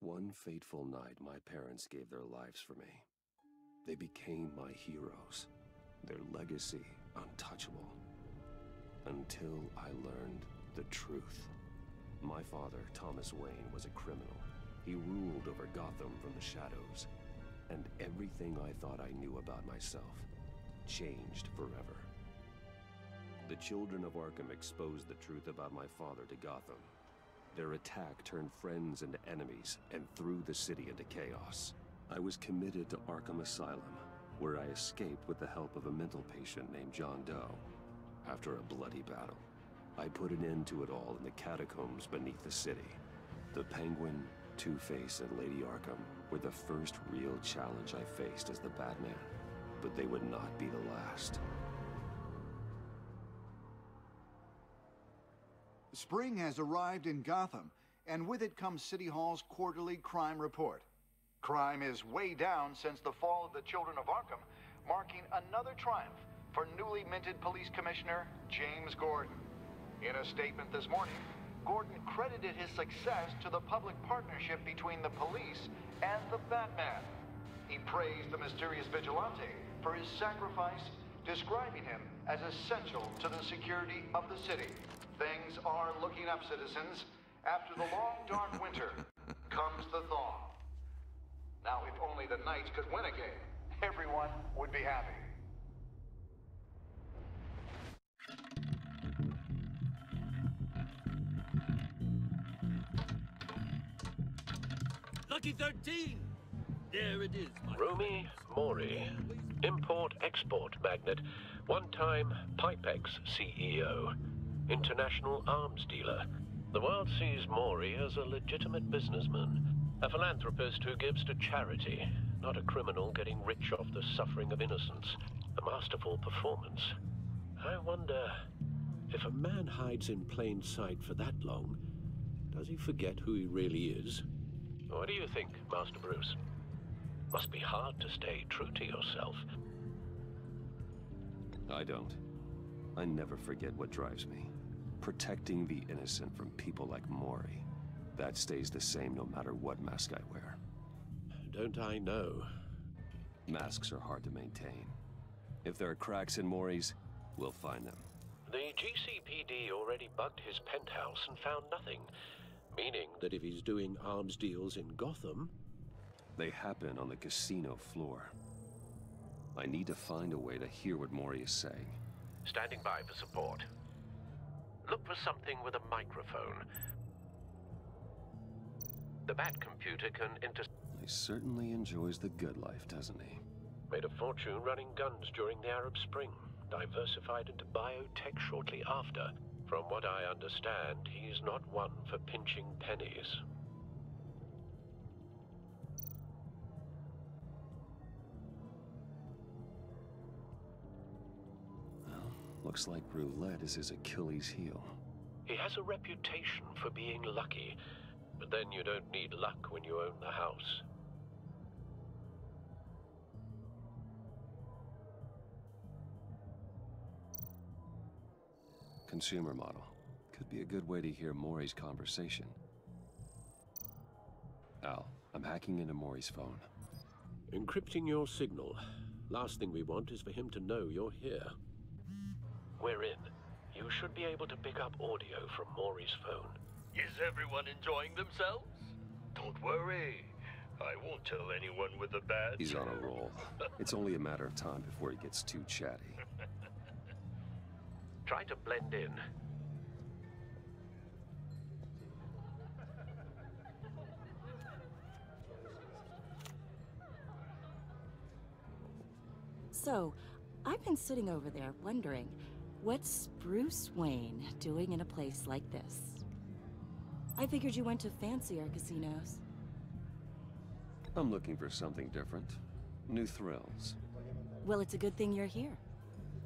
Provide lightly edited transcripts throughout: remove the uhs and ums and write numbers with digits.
One fateful night, my parents gave their lives for me. They became my heroes, their legacy untouchable. Until I learned the truth. My father, Thomas Wayne, was a criminal. He ruled over Gotham from the shadows. And everything I thought I knew about myself changed forever. The children of Arkham exposed the truth about my father to Gotham. Their attack turned friends into enemies and threw the city into chaos. I was committed to Arkham Asylum, where I escaped with the help of a mental patient named John Doe. After a bloody battle, I put an end to it all in the catacombs beneath the city. The Penguin, Two-Face, and Lady Arkham were the first real challenge I faced as the Batman, but they would not be the last. Spring has arrived in Gotham, and with it comes City Hall's quarterly crime report. Crime is way down since the fall of the Children of Arkham, marking another triumph for newly minted Police Commissioner James Gordon. In a statement this morning, Gordon credited his success to the public partnership between the police and the Batman. He praised the mysterious vigilante for his sacrifice, describing him as essential to the security of the city. Things are looking up, citizens. After the long, dark winter comes the thaw. Now, if only the Knights could win a game, everyone would be happy. Lucky 13! There it is, my Rumi Mori, import-export magnate, one-time Pipex CEO, international arms dealer. The world sees Mori as a legitimate businessman, a philanthropist who gives to charity, not a criminal getting rich off the suffering of innocence. A masterful performance. I wonder, if a man hides in plain sight for that long, does he forget who he really is? What do you think, Master Bruce? Must be hard to stay true to yourself. I don't. I never forget what drives me. Protecting the innocent from people like Mori. That stays the same no matter what mask I wear. Don't I know? Masks are hard to maintain. If there are cracks in Mori's, we'll find them. The GCPD already bugged his penthouse and found nothing. Meaning that if he's doing arms deals in Gotham... They happen on the casino floor. I need to find a way to hear what Mori is saying. Standing by for support. Look for something with a microphone. The Bat computer can He certainly enjoys the good life, doesn't he? Made a fortune running guns during the Arab Spring. Diversified into biotech shortly after. From what I understand, he's not one for pinching pennies. Well, looks like roulette is his Achilles heel. He has a reputation for being lucky, but then you don't need luck when you own the house. Consumer model. Could be a good way to hear Mori's conversation. Al, I'm hacking into Mori's phone. Encrypting your signal. Last thing we want is for him to know you're here. We're in. You should be able to pick up audio from Mori's phone. Is everyone enjoying themselves? Don't worry. I won't tell anyone with a bat. He's on a roll. It's only a matter of time before he gets too chatty. Try to blend in. So, I've been sitting over there wondering, what's Bruce Wayne doing in a place like this? I figured you went to fancier casinos. I'm looking for something different. New thrills. Well, it's a good thing you're here.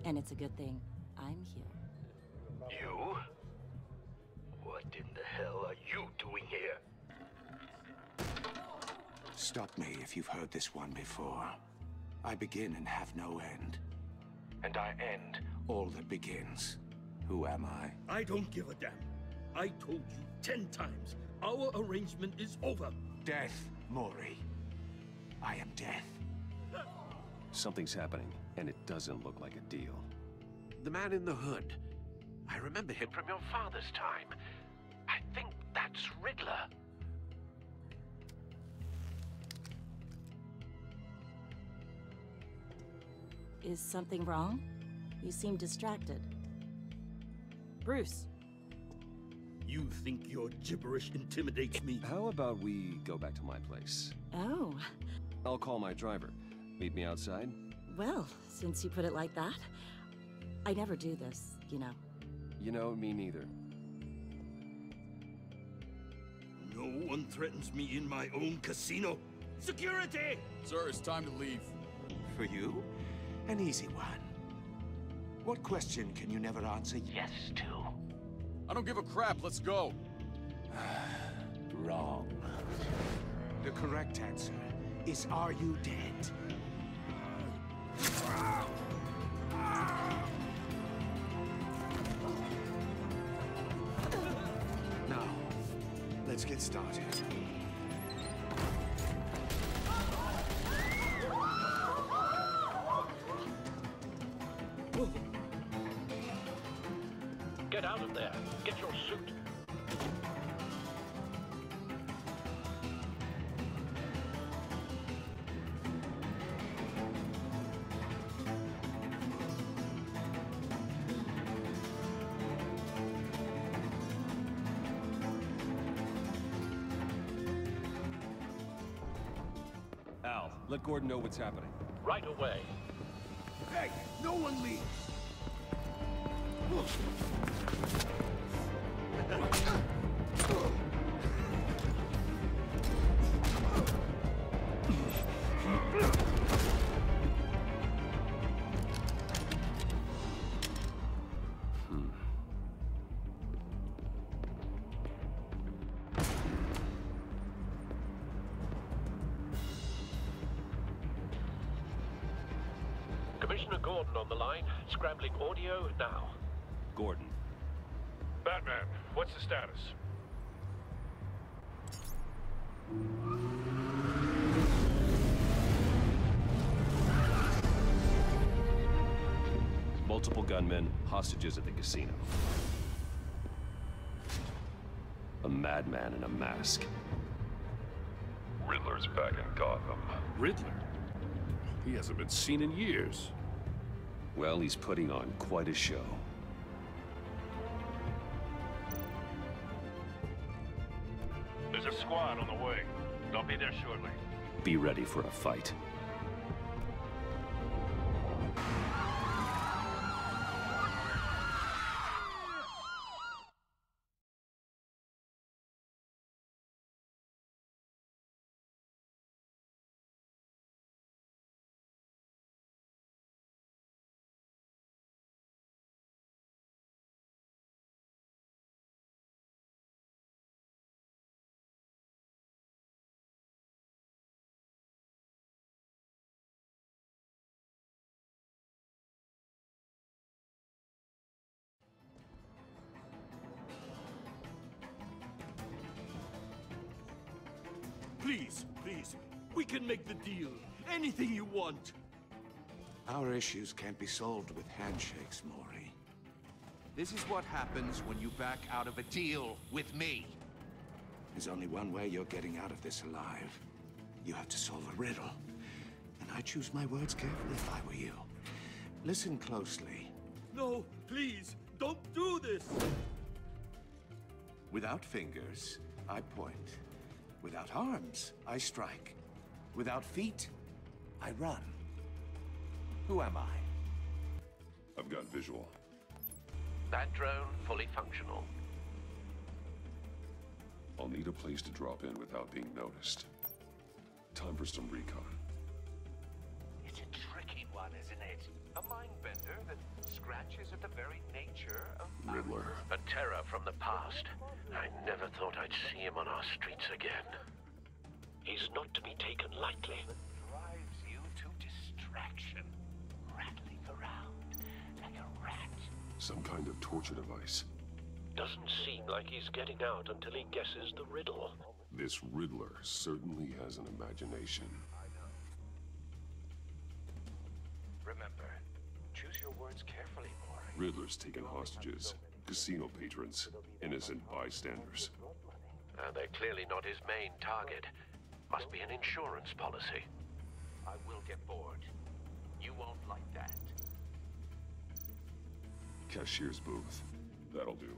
And it's a good thing I'm here. You? What in the hell are you doing here? Stop me if you've heard this one before. I begin and have no end. And I end all that begins. Who am I? I don't give a damn. I told you 10 times. Our arrangement is over. death, Maury. I am death. Something's happening, and it doesn't look like a deal. The man in the hood. I remember him from your father's time. I think that's Riddler. Is something wrong? You seem distracted. Bruce. You think your gibberish intimidates me? How about we go back to my place? Oh. I'll call my driver. Meet me outside? Well, since you put it like that, I never do this, you know. You know, me neither. No one threatens me in my own casino. Security! Sir, it's time to leave. For you? An easy one. What question can you never answer yes to? I don't give a crap, let's go. Wrong. The correct answer is, are you dead? Now, let's get started. Get out of there. Get your suit. Al, let Gordon know what's happening. Right away. Hey, no one leaves! Commissioner Gordon on the line. Scrambling audio now. Gordon. Batman, what's the status? Multiple gunmen, hostages at the casino. A madman in a mask. Riddler's back in Gotham. Riddler? He hasn't been seen in years. Well, he's putting on quite a show. There's a squad on the way. They'll be there shortly. Be ready for a fight. Please, please, we can make the deal. Anything you want. Our issues can't be solved with handshakes, Maury. This is what happens when you back out of a deal with me. There's only one way you're getting out of this alive. You have to solve a riddle. And I choose my words carefully if I were you. Listen closely. No, please, don't do this! Without fingers, I point. Without arms, I strike. Without feet, I run. Who am I? I've got visual. That drone fully functional. I'll need a place to drop in without being noticed. Time for some recon. It's a tricky one, isn't it? A mind bender that scratches at the very nature of Riddler. A terror from the past. I never thought I'd see him on our streets again. He's not to be taken lightly. drives you to distraction, rattling around like a rat. Some kind of torture device. Doesn't seem like he's getting out until he guesses the riddle. This Riddler certainly has an imagination. Remember, choose your words carefully, Maury. Riddler's taken hostages, casino patrons, innocent bystanders. They're clearly not his main target. Must be an insurance policy. I will get bored. You won't like that. Cashier's booth. That'll do.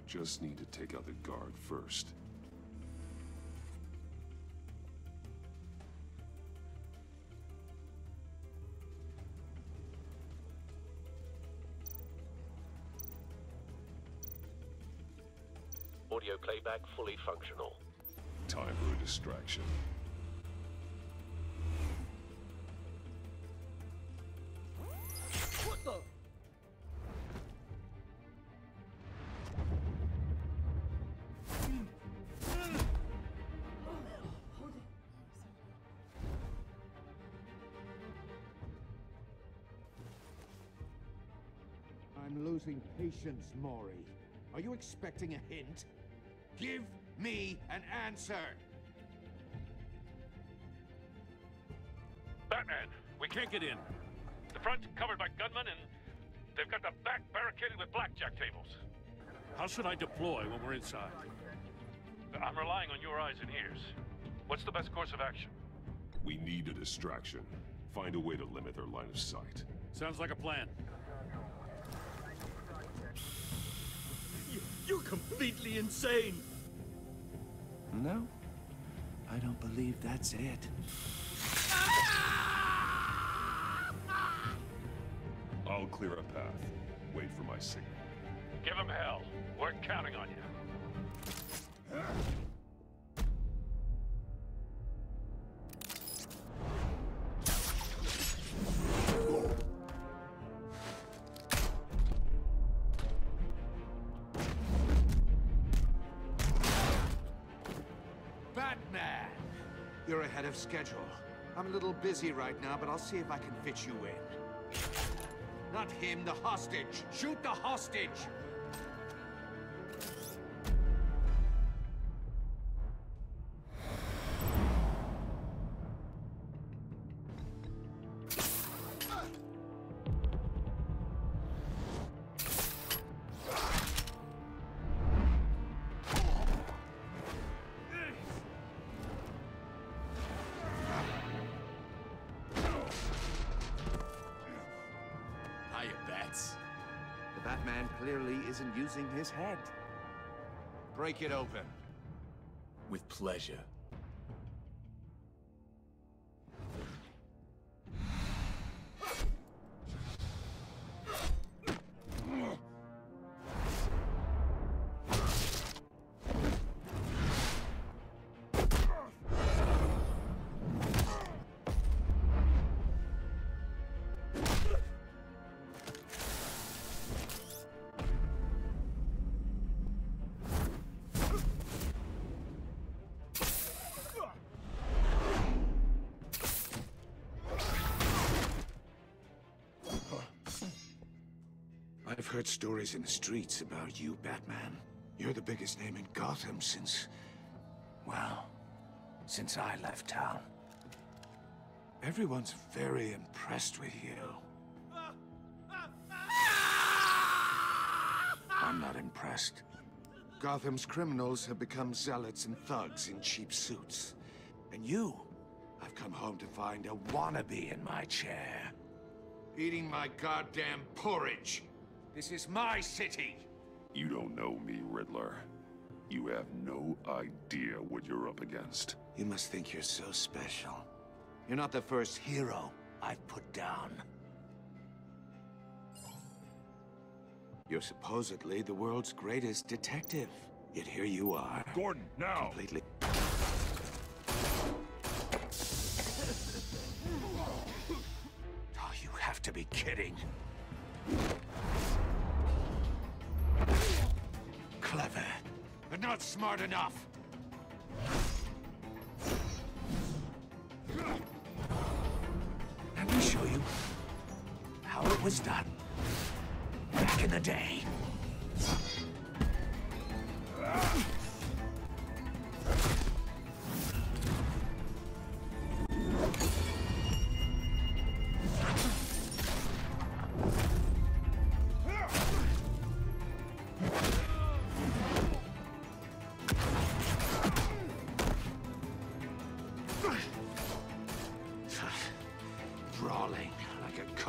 Just need to take out the guard first. Audio playback fully functional. Time for a distraction. What the? I'm losing patience, Maury. Are you expecting a hint? Give me an answer! Batman, we can't get in. The front covered by gunmen, and they've got the back barricaded with blackjack tables. How should I deploy when we're inside? I'm relying on your eyes and ears. What's the best course of action? We need a distraction. Find a way to limit their line of sight. Sounds like a plan. You're completely insane! No, I don't believe that's it. I'll clear a path. Wait for my signal. Give him hell. We're counting on you. Batman! You're ahead of schedule. I'm a little busy right now, but I'll see if I can fit you in. Not him, the hostage! Shoot the hostage! The Batman clearly isn't using his head. Break it open. With pleasure. I've heard stories in the streets about you, Batman. You're the biggest name in Gotham since... well, since I left town. Everyone's very impressed with you. I'm not impressed. Gotham's criminals have become zealots and thugs in cheap suits. And you, I've come home to find a wannabe in my chair. Eating my goddamn porridge. This is my city! You don't know me, Riddler. You have no idea what you're up against. You must think you're so special. You're not the first hero I've put down. You're supposedly the world's greatest detective. Yet here you are. Gordon, now! Completely... Oh, you have to be kidding. Clever, but not smart enough. Let me show you how it was done back in the day.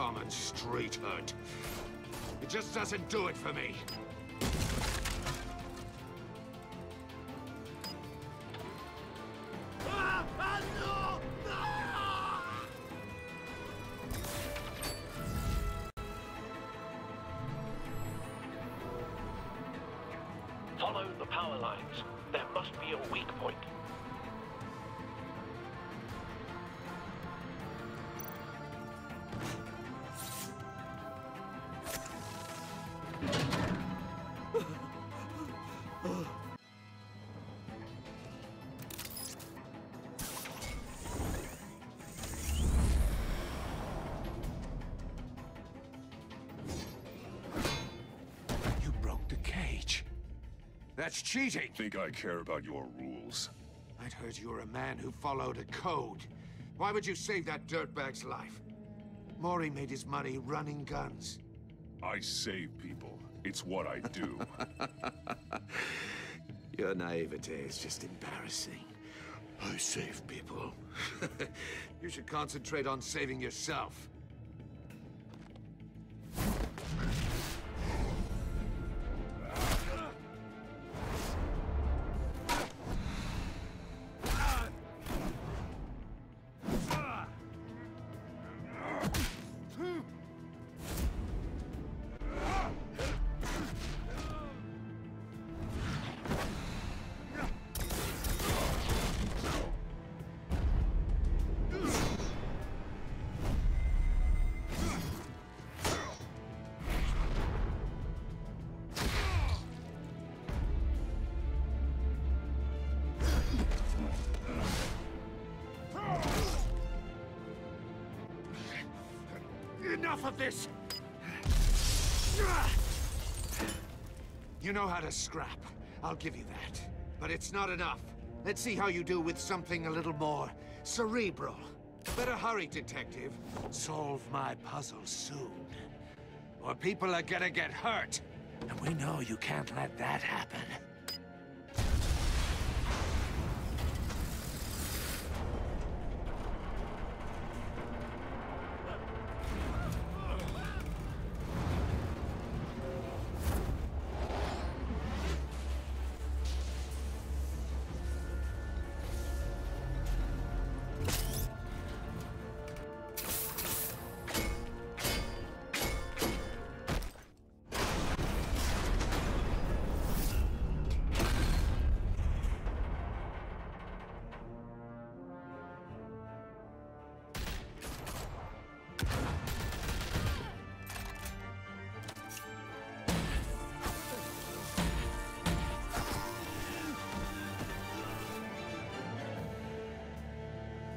common street hood. It just doesn't do it for me. Follow the power lines. There must be a weak point. You broke the cage. That's cheating. Think I care about your rules? I'd heard you were a man who followed a code. Why would you save that dirtbag's life? Mori made his money running guns. I save people. It's what I do. Your naivete is just embarrassing. I save people. You should concentrate on saving yourself. Enough of this! You know how to scrap. I'll give you that. But it's not enough. Let's see how you do with something a little more cerebral. Better hurry, detective. Solve my puzzle soon. Or people are gonna get hurt. And we know you can't let that happen.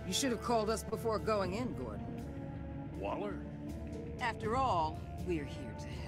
You should have called us before going in, Gordon. Waller? After all, we're here to help.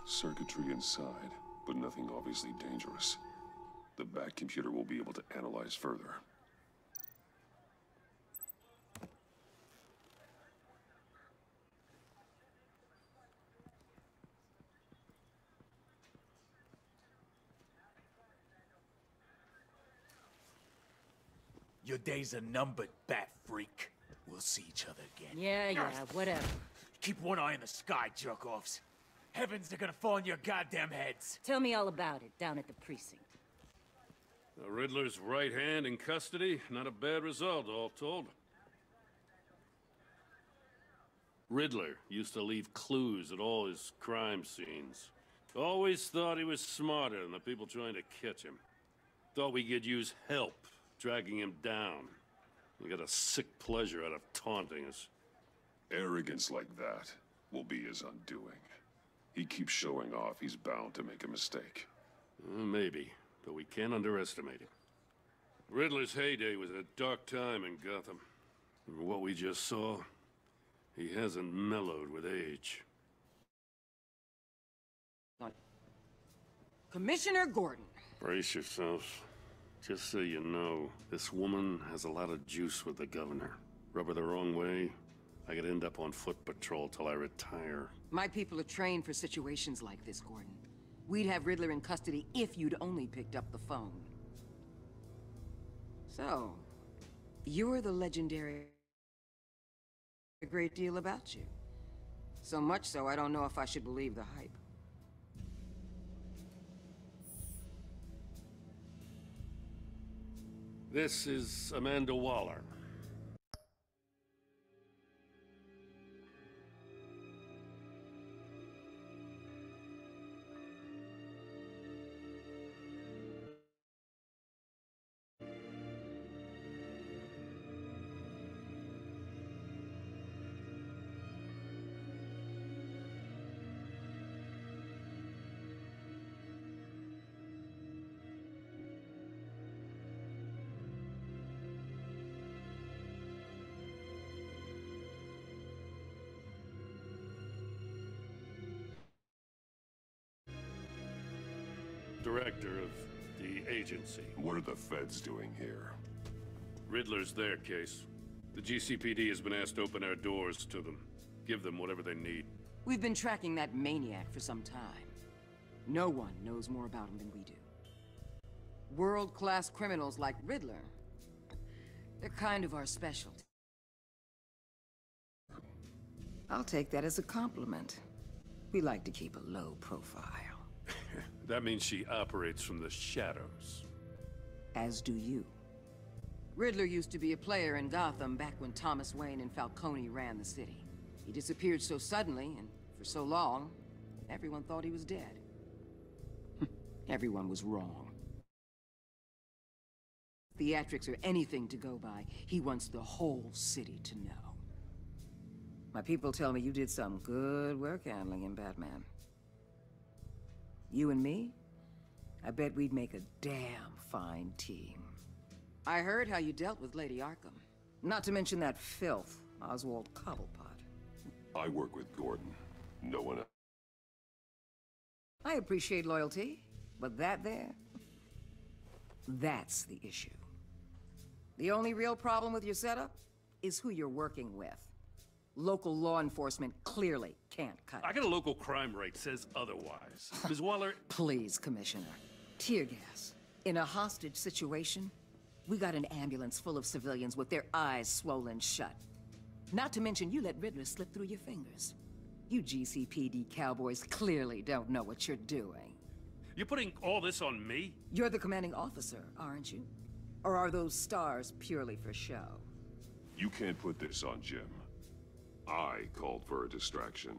Circuitry inside, but nothing obviously dangerous. The back computer will be able to analyze further. Your days are numbered, bat freak. We'll see each other again. Yeah, whatever. Keep one eye in the sky, jerk-offs. Heavens, they're gonna fall on your goddamn heads. Tell me all about it down at the precinct. The Riddler's right hand in custody. Not a bad result, all told. Riddler used to leave clues at all his crime scenes. Always thought he was smarter than the people trying to catch him. Thought we could use help dragging him down. He got a sick pleasure out of taunting us. Arrogance like that will be his undoing. He keeps showing off, he's bound to make a mistake. Maybe, but we can't underestimate him. Riddler's heyday was a dark time in Gotham. And what we just saw, he hasn't mellowed with age. Commissioner Gordon. Brace yourselves. Just so you know, this woman has a lot of juice with the governor. Rub her the wrong way, I could end up on foot patrol till I retire. My people are trained for situations like this, Gordon. We'd have Riddler in custody if you'd only picked up the phone. So, you're the legendary... a great deal about you. So much so, I don't know if I should believe the hype. This is Amanda Waller. Director of the agency. What are the feds doing here? Riddler's their case. The GCPD has been asked to open our doors to them. Give them whatever they need. We've been tracking that maniac for some time. No one knows more about him than we do. World-class criminals like Riddler, they're kind of our specialty. I'll take that as a compliment. We like to keep a low profile. That means she operates from the shadows. As do you. Riddler used to be a player in Gotham back when Thomas Wayne and Falcone ran the city. He disappeared so suddenly, and for so long, everyone thought he was dead. Everyone was wrong. Theatrics are anything to go by. He wants the whole city to know. My people tell me you did some good work handling him, Batman. You and me? I bet we'd make a damn fine team. I heard how you dealt with Lady Arkham. Not to mention that filth, Oswald Cobblepot. I work with Gordon. No one else. I appreciate loyalty, but that there... that's the issue. The only real problem with your setup is who you're working with. Local law enforcement clearly can't cut it. I got a local crime rate says otherwise. Ms. Waller... Please, Commissioner. Tear gas. In a hostage situation, we got an ambulance full of civilians with their eyes swollen shut. Not to mention you let Riddler slip through your fingers. You GCPD cowboys clearly don't know what you're doing. You're putting all this on me? You're the commanding officer, aren't you? Or are those stars purely for show? You can't put this on Jim. I called for a distraction.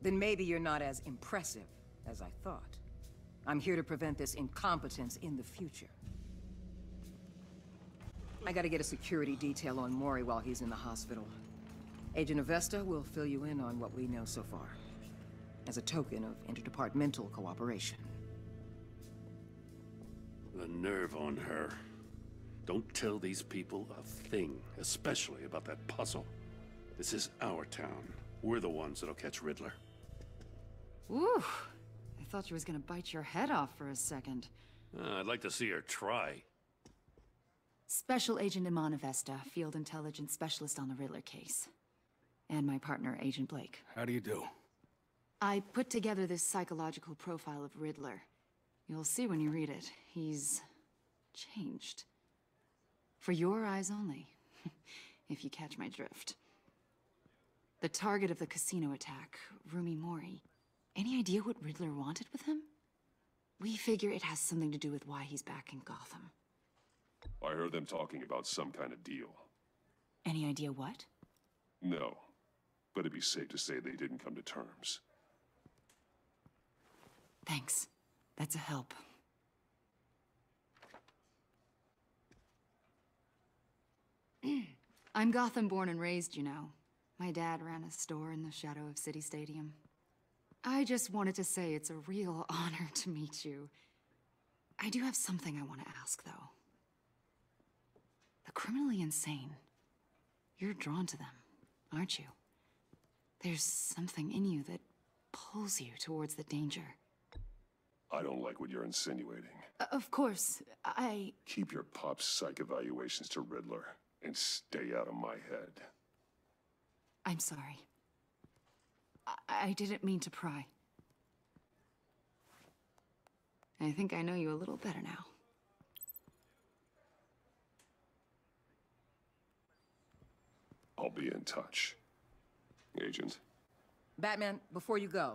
Then maybe you're not as impressive as I thought. I'm here to prevent this incompetence in the future. I gotta get a security detail on Mori while he's in the hospital. Agent Avesta will fill you in on what we know so far, as a token of interdepartmental cooperation. The nerve on her. Don't tell these people a thing, especially about that puzzle. This is our town. We're the ones that'll catch Riddler. Ooh, I thought you was gonna bite your head off for a second. I'd like to see her try. Special Agent Iman Avesta, Field Intelligence Specialist on the Riddler case. And my partner, Agent Blake. How do you do? I put together this psychological profile of Riddler. You'll see when you read it. He's... changed. For your eyes only, if you catch my drift. The target of the casino attack, Rumi Mori. Any idea what Riddler wanted with him? We figure it has something to do with why he's back in Gotham. I heard them talking about some kind of deal. Any idea what? No, but it'd be safe to say they didn't come to terms. Thanks. That's a help. I'm Gotham born and raised, you know. My dad ran a store in the shadow of City Stadium. I just wanted to say it's a real honor to meet you. I do have something I want to ask, though. The criminally insane. You're drawn to them, aren't you? There's something in you that pulls you towards the danger. I don't like what you're insinuating. Of course, Keep your pop psych evaluations to Riddler, and stay out of my head. I'm sorry. I didn't mean to pry. I think I know you a little better now. I'll be in touch. Agent. Batman, before you go,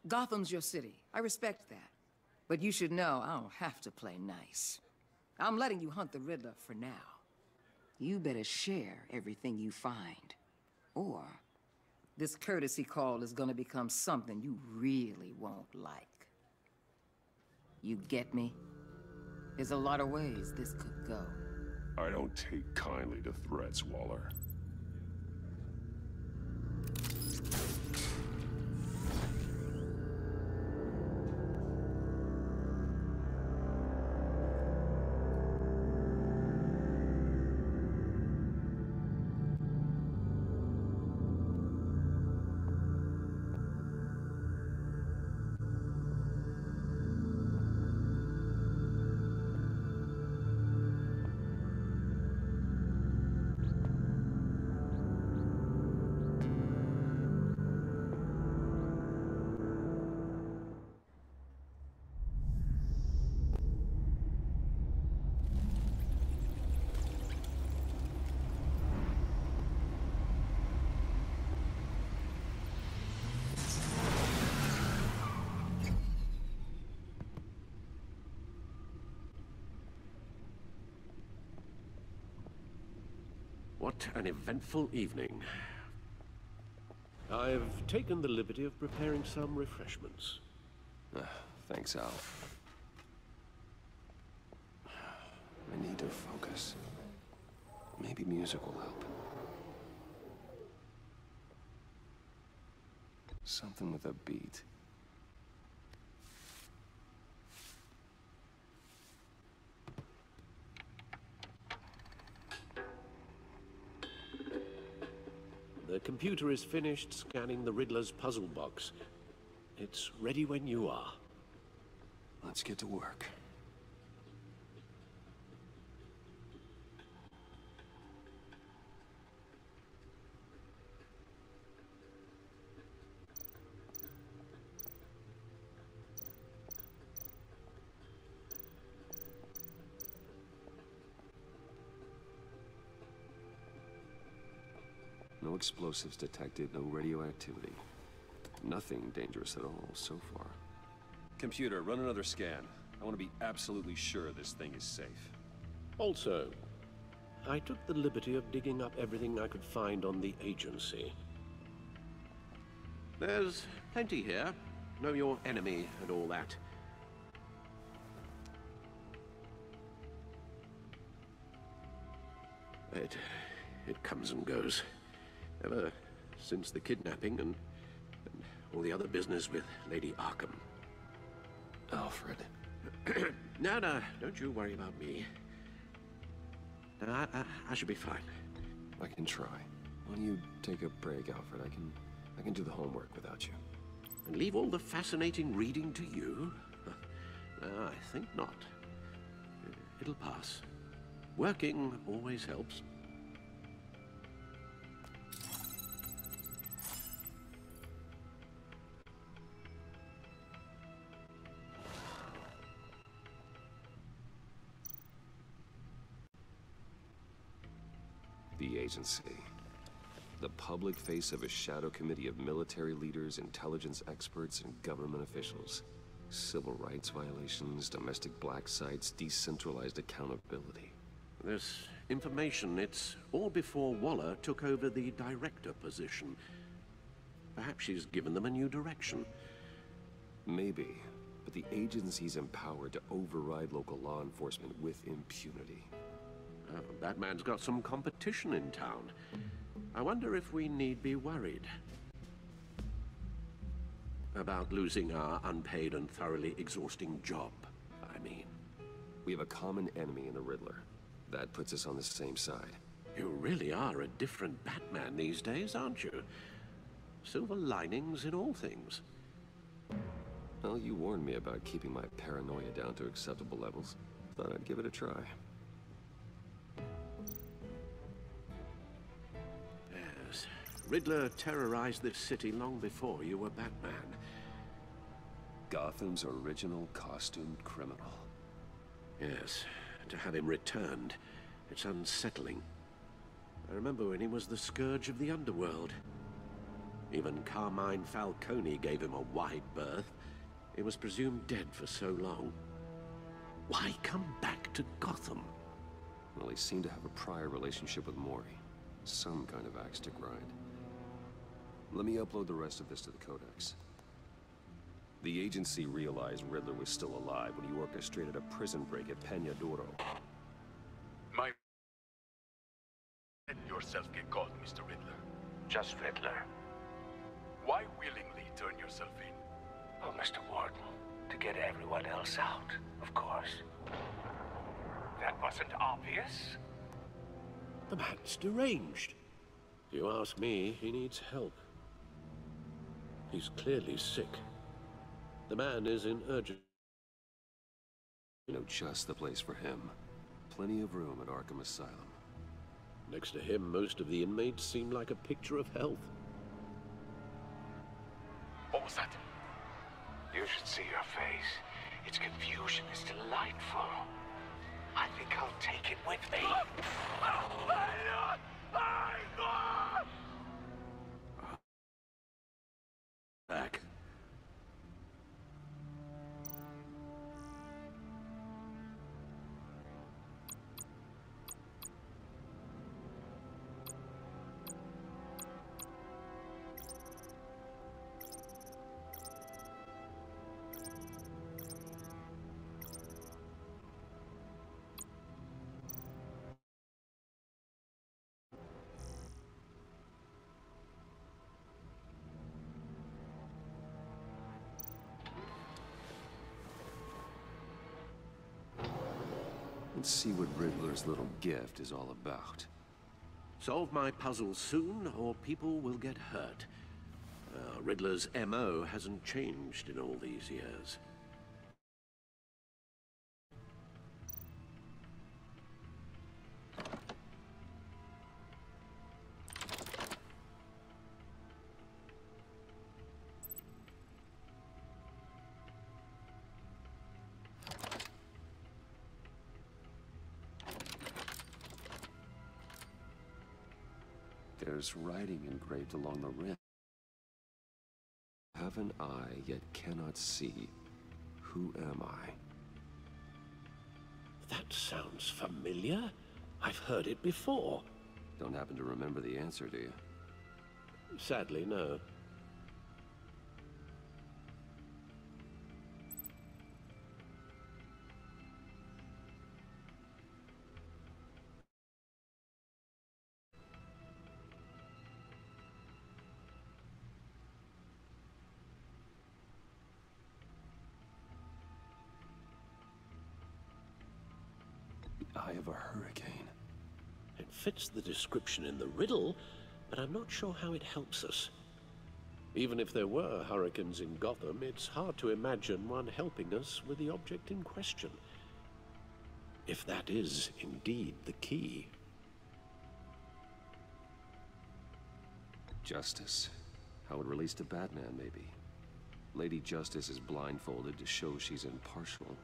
Gotham's your city. I respect that. But you should know I don't have to play nice. I'm letting you hunt the Riddler for now. You better share everything you find. Or this courtesy call is gonna become something you really won't like. You get me? There's a lot of ways this could go. I don't take kindly to threats, Waller. What an eventful evening. I've taken the liberty of preparing some refreshments. Thanks, Al. I need to focus. Maybe music will help. Something with a beat. The computer is finished scanning the Riddler's puzzle box. It's ready when you are. Let's get to work. No explosives detected, no radioactivity. Nothing dangerous at all so far. Computer, run another scan. I want to be absolutely sure this thing is safe. Also, I took the liberty of digging up everything I could find on the agency. There's plenty here. Know your enemy and all that. It comes and goes. Ever since the kidnapping and all the other business with Lady Arkham. Alfred. No, don't you worry about me. No, I should be fine. I can try. Why don't you take a break, Alfred? I can do the homework without you. And leave all the fascinating reading to you? I think not. It'll pass. Working always helps. The agency. The public face of a shadow committee of military leaders, intelligence experts, and government officials. Civil rights violations, domestic black sites, decentralized accountability. This information, it's all before Waller took over the director position. Perhaps she's given them a new direction. Maybe, but the agency's empowered to override local law enforcement with impunity. That man's got some competition in town. I wonder if we need be worried about losing our unpaid and thoroughly exhausting job, I mean. We have a common enemy in the Riddler. That puts us on the same side. You really are a different Batman these days, aren't you? Silver linings in all things. Well, you warned me about keeping my paranoia down to acceptable levels. Thought I'd give it a try. Yes. Riddler terrorized this city long before you were Batman. Gotham's original costumed criminal. Yes. To have him returned, it's unsettling. I remember when he was the scourge of the underworld. Even Carmine Falcone gave him a wide berth. He was presumed dead for so long. Why come back to Gotham? Well, he seemed to have a prior relationship with Mori. Some kind of axe to grind. Let me upload the rest of this to the Codex. The agency realized Riddler was still alive when he orchestrated a prison break at Peña Duro. Let yourself get caught, Mr. Riddler. Just Riddler. Why willingly turn yourself in? Oh, Mr. Warden, to get everyone else out, of course. That wasn't obvious. The man's deranged. If you ask me, he needs help. He's clearly sick. The man is in urgent... You know just the place for him. Plenty of room at Arkham Asylum. Next to him, most of the inmates seem like a picture of health. What was that? You should see your face. Its confusion is delightful. I think I'll take it with me. Back. Let's see what Riddler's little gift is all about. Solve my puzzle soon, or people will get hurt. Riddler's MO hasn't changed in all these years. There's writing engraved along the rim. Have an eye, yet cannot see. Who am I? That sounds familiar. I've heard it before. Don't happen to remember the answer, do you? Sadly, no. Eye of a hurricane. It fits the description in the riddle, but I'm not sure how it helps us. Even if there were hurricanes in Gotham, it's hard to imagine one helping us with the object in question. If that is indeed the key. Justice. How it relates to Batman, maybe. Lady Justice is blindfolded to show she's impartial.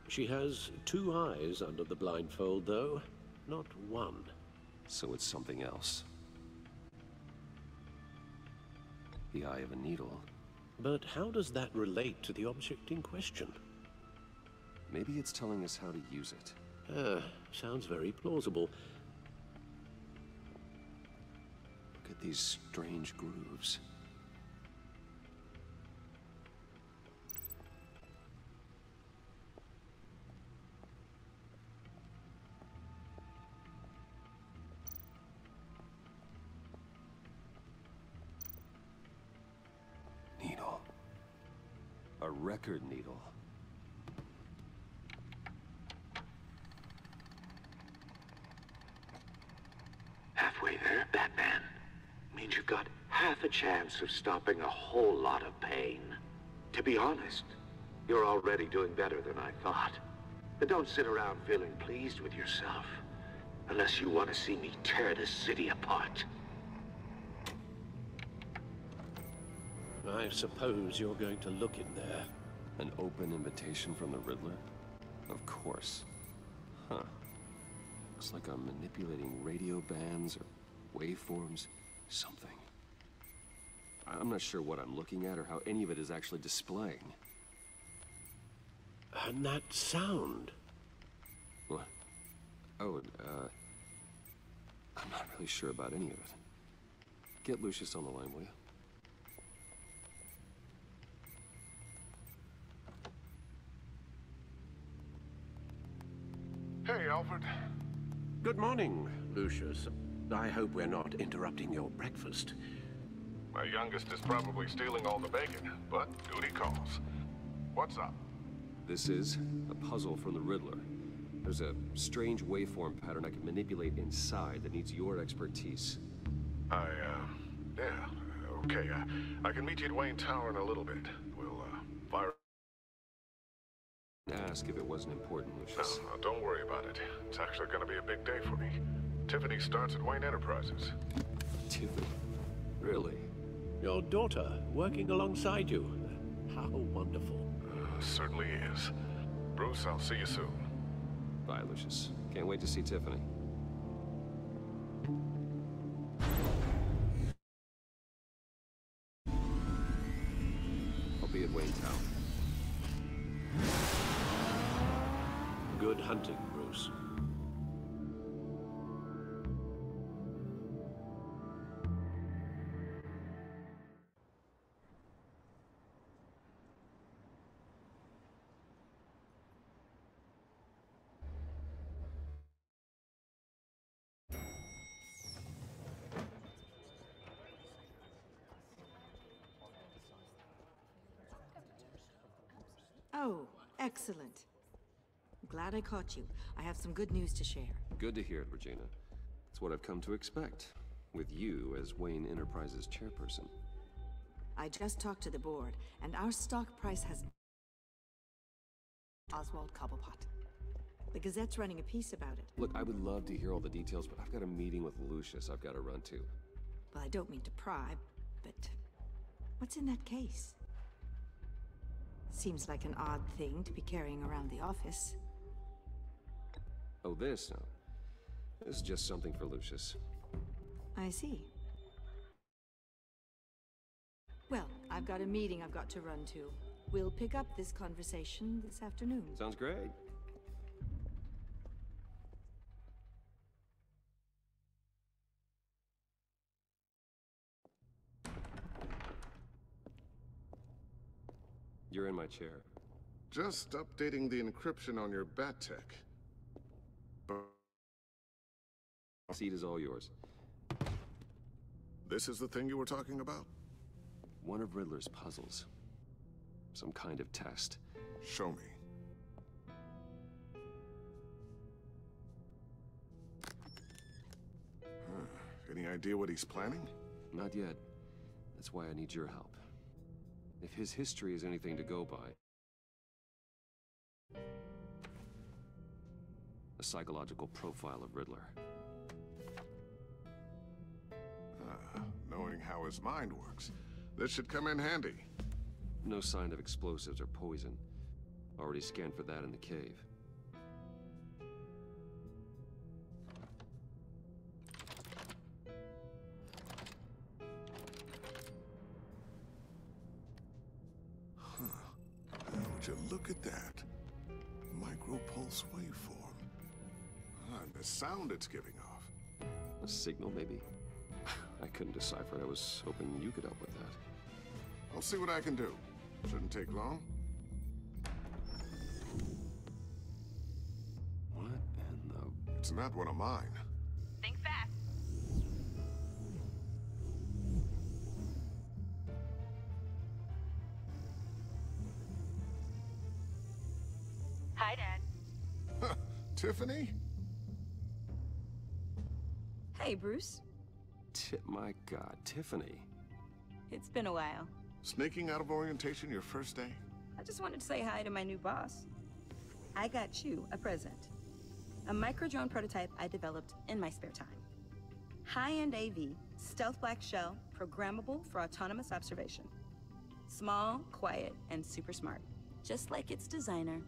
She has two eyes under the blindfold, though, not one. So it's something else. The eye of a needle. But how does that relate to the object in question? Maybe it's telling us how to use it. Sounds very plausible. Look at these strange grooves. record needle. Halfway there, Batman. Means you've got half a chance of stopping a whole lot of pain. To be honest, you're already doing better than I thought. But don't sit around feeling pleased with yourself. Unless you want to see me tear this city apart. I suppose you're going to look in there. An open invitation from the Riddler? Of course. Huh. Looks like I'm manipulating radio bands or waveforms. Something. I'm not sure what I'm looking at or how any of it is actually displaying. And that sound? What? Oh, I'm not really sure about any of it. Get Lucius on the line, will you? Hey, Alfred. Good morning, Lucius. I hope we're not interrupting your breakfast. My youngest is probably stealing all the bacon, but duty calls. What's up? This is a puzzle from the Riddler. There's a strange waveform pattern I can manipulate inside that needs your expertise. Yeah, okay. I can meet you at Wayne Tower in a little bit. We'll, fire... Ask if it wasn't important, Lucius. No, don't worry about it. It's actually gonna be a big day for me. Tiffany starts at Wayne Enterprises. Tiffany? Really? Your daughter working alongside you. How wonderful. Certainly is. Bruce, I'll see you soon. Bye, Lucius. Can't wait to see Tiffany. I'll be at Wayne Tower. Good hunting, Bruce. Oh, excellent. Glad I caught you. I have some good news to share. Good to hear it, Regina. It's what I've come to expect, with you as Wayne Enterprises chairperson. I just talked to the board, and our stock price has... Oswald Cobblepot. The Gazette's running a piece about it. Look, I would love to hear all the details, but I've got a meeting with Lucius I've got to run to. Well, I don't mean to pry, but... what's in that case? Seems like an odd thing to be carrying around the office. Oh, this? No. This is just something for Lucius. I see. Well, I've got a meeting I've got to run to. We'll pick up this conversation this afternoon. Sounds great. You're in my chair. Just updating the encryption on your bat tech. Seat is all yours. This is the thing you were talking about? One of Riddler's puzzles. Some kind of test. Show me. Any idea what he's planning? Not yet. That's why I need your help. If his history is anything to go by... a psychological profile of Riddler. Knowing how his mind works, this should come in handy. No sign of explosives or poison. Already scanned for that in the cave. Would you look at that? Micropulse waveform. And the sound it's giving off. A signal, maybe? I couldn't decipher it. I was hoping you could help with that. I'll see what I can do. Shouldn't take long. What in the... It's not one of mine. Think fast. Hi, Dad. Tiffany? Hey, Bruce. My God, Tiffany. It's been a while. Sneaking out of orientation your first day? I just wanted to say hi to my new boss. I got you a present. A micro-drone prototype I developed in my spare time. High-end AV, stealth black shell, programmable for autonomous observation. Small, quiet, and super smart. Just like its designer.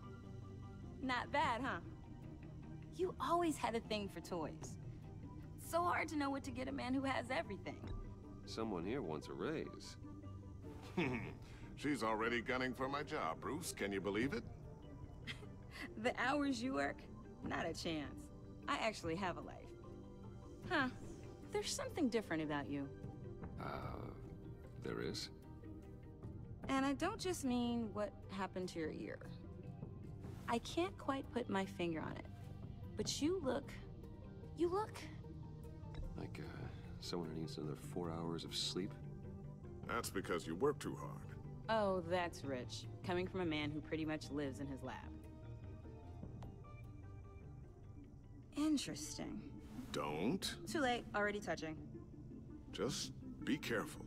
Not bad, huh? You always had a thing for toys. So hard to know what to get a man who has everything. Someone here wants a raise. She's already gunning for my job, Bruce. Can you believe it? The hours you work? Not a chance. I actually have a life. Huh. There's something different about you. There is? And I don't just mean what happened to your ear. I can't quite put my finger on it. But you look... Like, someone who needs another 4 hours of sleep? That's because you work too hard. Oh, that's rich. Coming from a man who pretty much lives in his lab. Interesting. Don't. Too late. Already touching. Just be careful.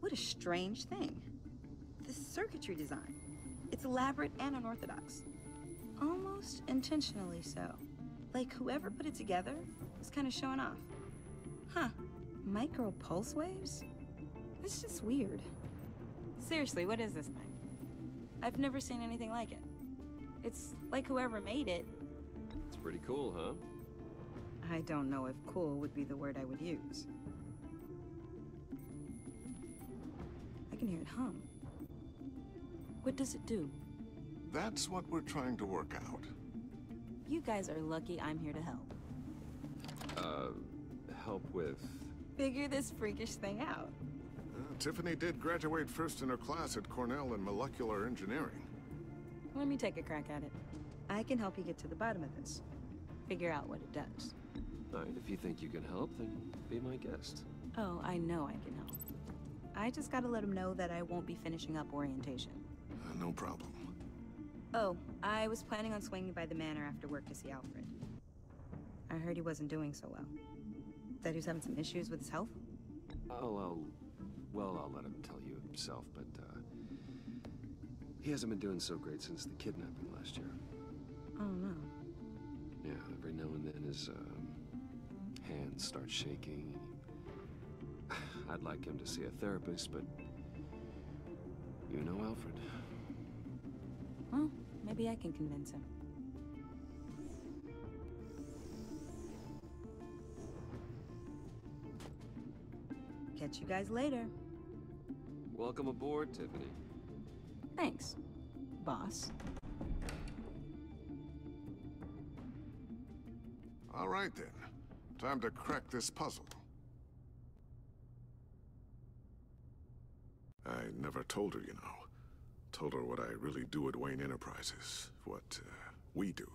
What a strange thing. The circuitry design. It's elaborate and unorthodox. Almost intentionally so. Like whoever put it together was kind of showing off. Huh. Micro pulse waves? It's just weird. Seriously, what is this thing? I've never seen anything like it. It's like whoever made it. It's pretty cool, huh? I don't know if cool would be the word I would use. I can hear it hum. What does it do? That's what we're trying to work out. You guys are lucky I'm here to help. Help with... Figure this freakish thing out. Tiffany did graduate first in her class at Cornell in molecular engineering. Let me take a crack at it. I can help you get to the bottom of this. Figure out what it does. All right, if you think you can help, then be my guest. Oh, I know I can help. I just gotta let him know that I won't be finishing up orientation. No problem. Oh, I was planning on swinging by the manor after work to see Alfred. I heard he wasn't doing so well. That he was having some issues with his health? I'll let him tell you himself, but, he hasn't been doing so great since the kidnapping last year. Oh, no. Yeah, every now and then his, hands start shaking. I'd like him to see a therapist, but... You know Alfred. Well, maybe I can convince him. Catch you guys later. Welcome aboard, Tiffany. Thanks, boss. All right, then. Time to crack this puzzle. I never told her, you know. Told her what I really do at Wayne Enterprises. What, we do.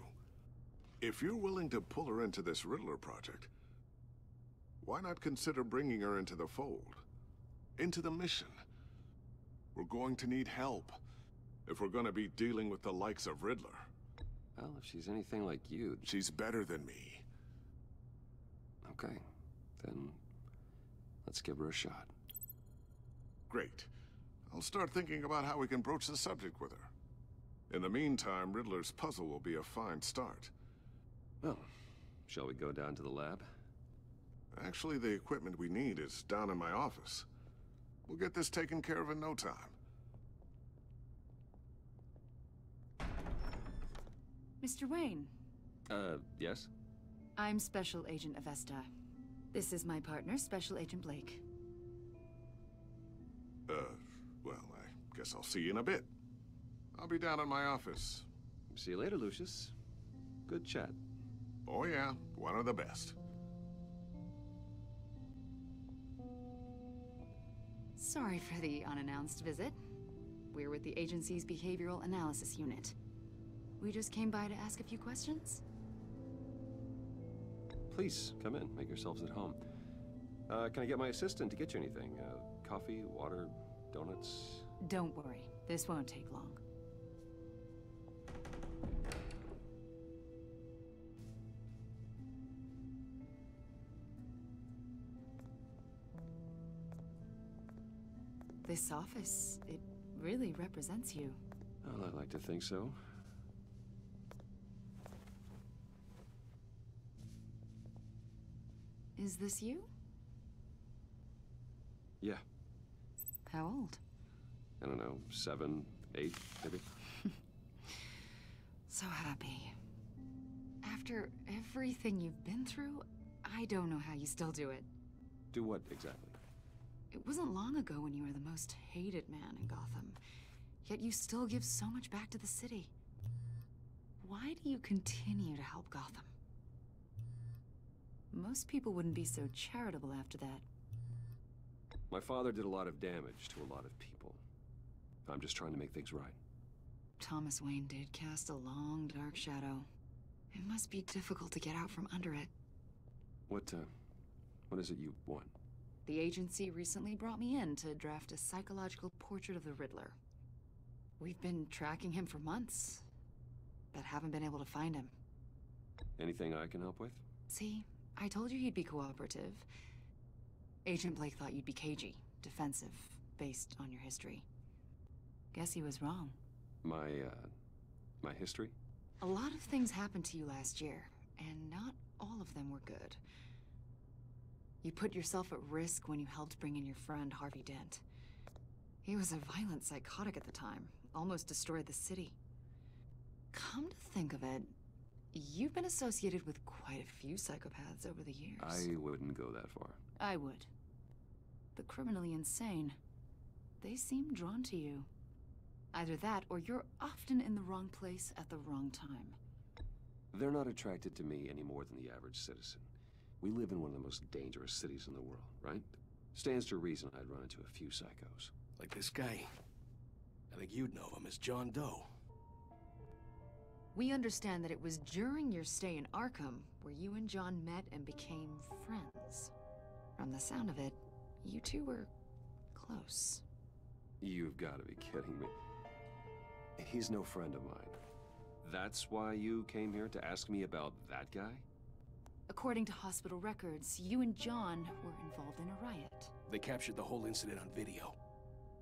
If you're willing to pull her into this Riddler project, why not consider bringing her into the fold? Into the mission? We're going to need help if we're gonna be dealing with the likes of Riddler. Well, if she's anything like you... She's better than me. Okay, then let's give her a shot. Great. I'll start thinking about how we can broach the subject with her. In the meantime, Riddler's puzzle will be a fine start. Well, shall we go down to the lab? Actually, the equipment we need is down in my office. We'll get this taken care of in no time. Mr. Wayne. Yes? I'm Special Agent Avesta. This is my partner, Special Agent Blake. Well, I guess I'll see you in a bit. I'll be down in my office. See you later, Lucius. Good chat. Oh yeah, one of the best. Sorry for the unannounced visit. We're with the agency's behavioral analysis unit. We just came by to ask a few questions. Please, come in. Make yourselves at home. Can I get my assistant to get you anything? Coffee, water, donuts? Don't worry. This won't take long. This office, it really represents you. Well, I'd like to think so. Is this you? Yeah. How old? I don't know, 7, 8, maybe? So happy. After everything you've been through, I don't know how you still do it. Do what, exactly? It wasn't long ago when you were the most hated man in Gotham, yet you still give so much back to the city. Why do you continue to help Gotham? Most people wouldn't be so charitable after that. My father did a lot of damage to a lot of people. I'm just trying to make things right. Thomas Wayne did cast a long, dark shadow. It must be difficult to get out from under it. What is it you want? The agency recently brought me in to draft a psychological portrait of the Riddler. We've been tracking him for months, but haven't been able to find him. Anything I can help with? See, I told you he'd be cooperative. Agent Blake thought you'd be cagey, defensive, based on your history. Guess he was wrong. My history? A lot of things happened to you last year, and not all of them were good. You put yourself at risk when you helped bring in your friend Harvey Dent. He was a violent psychotic at the time, almost destroyed the city. Come to think of it, you've been associated with quite a few psychopaths over the years. I wouldn't go that far. I would. The criminally insane, they seem drawn to you. Either that, or you're often in the wrong place at the wrong time. They're not attracted to me any more than the average citizen. We live in one of the most dangerous cities in the world, right? Stands to reason I'd run into a few psychos. Like this guy. I think you'd know him as John Doe. We understand that it was during your stay in Arkham where you and John met and became friends. From the sound of it, you two were close. You've got to be kidding me. He's no friend of mine. That's why you came here to ask me about that guy? According to hospital records, you and John were involved in a riot. They captured the whole incident on video.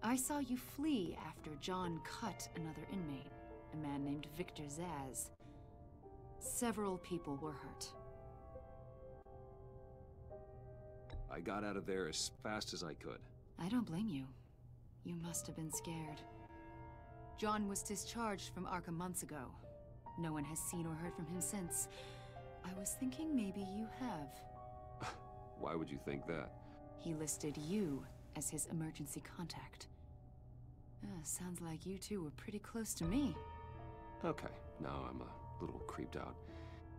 I saw you flee after John cut another inmate, a man named Victor Zaz. Several people were hurt. I got out of there as fast as I could. I don't blame you. You must have been scared. John was discharged from Arkham months ago. No one has seen or heard from him since. I was thinking maybe you have. Why would you think that? He listed you as his emergency contact. Sounds like you two were pretty close to me. Okay, now I'm a little creeped out.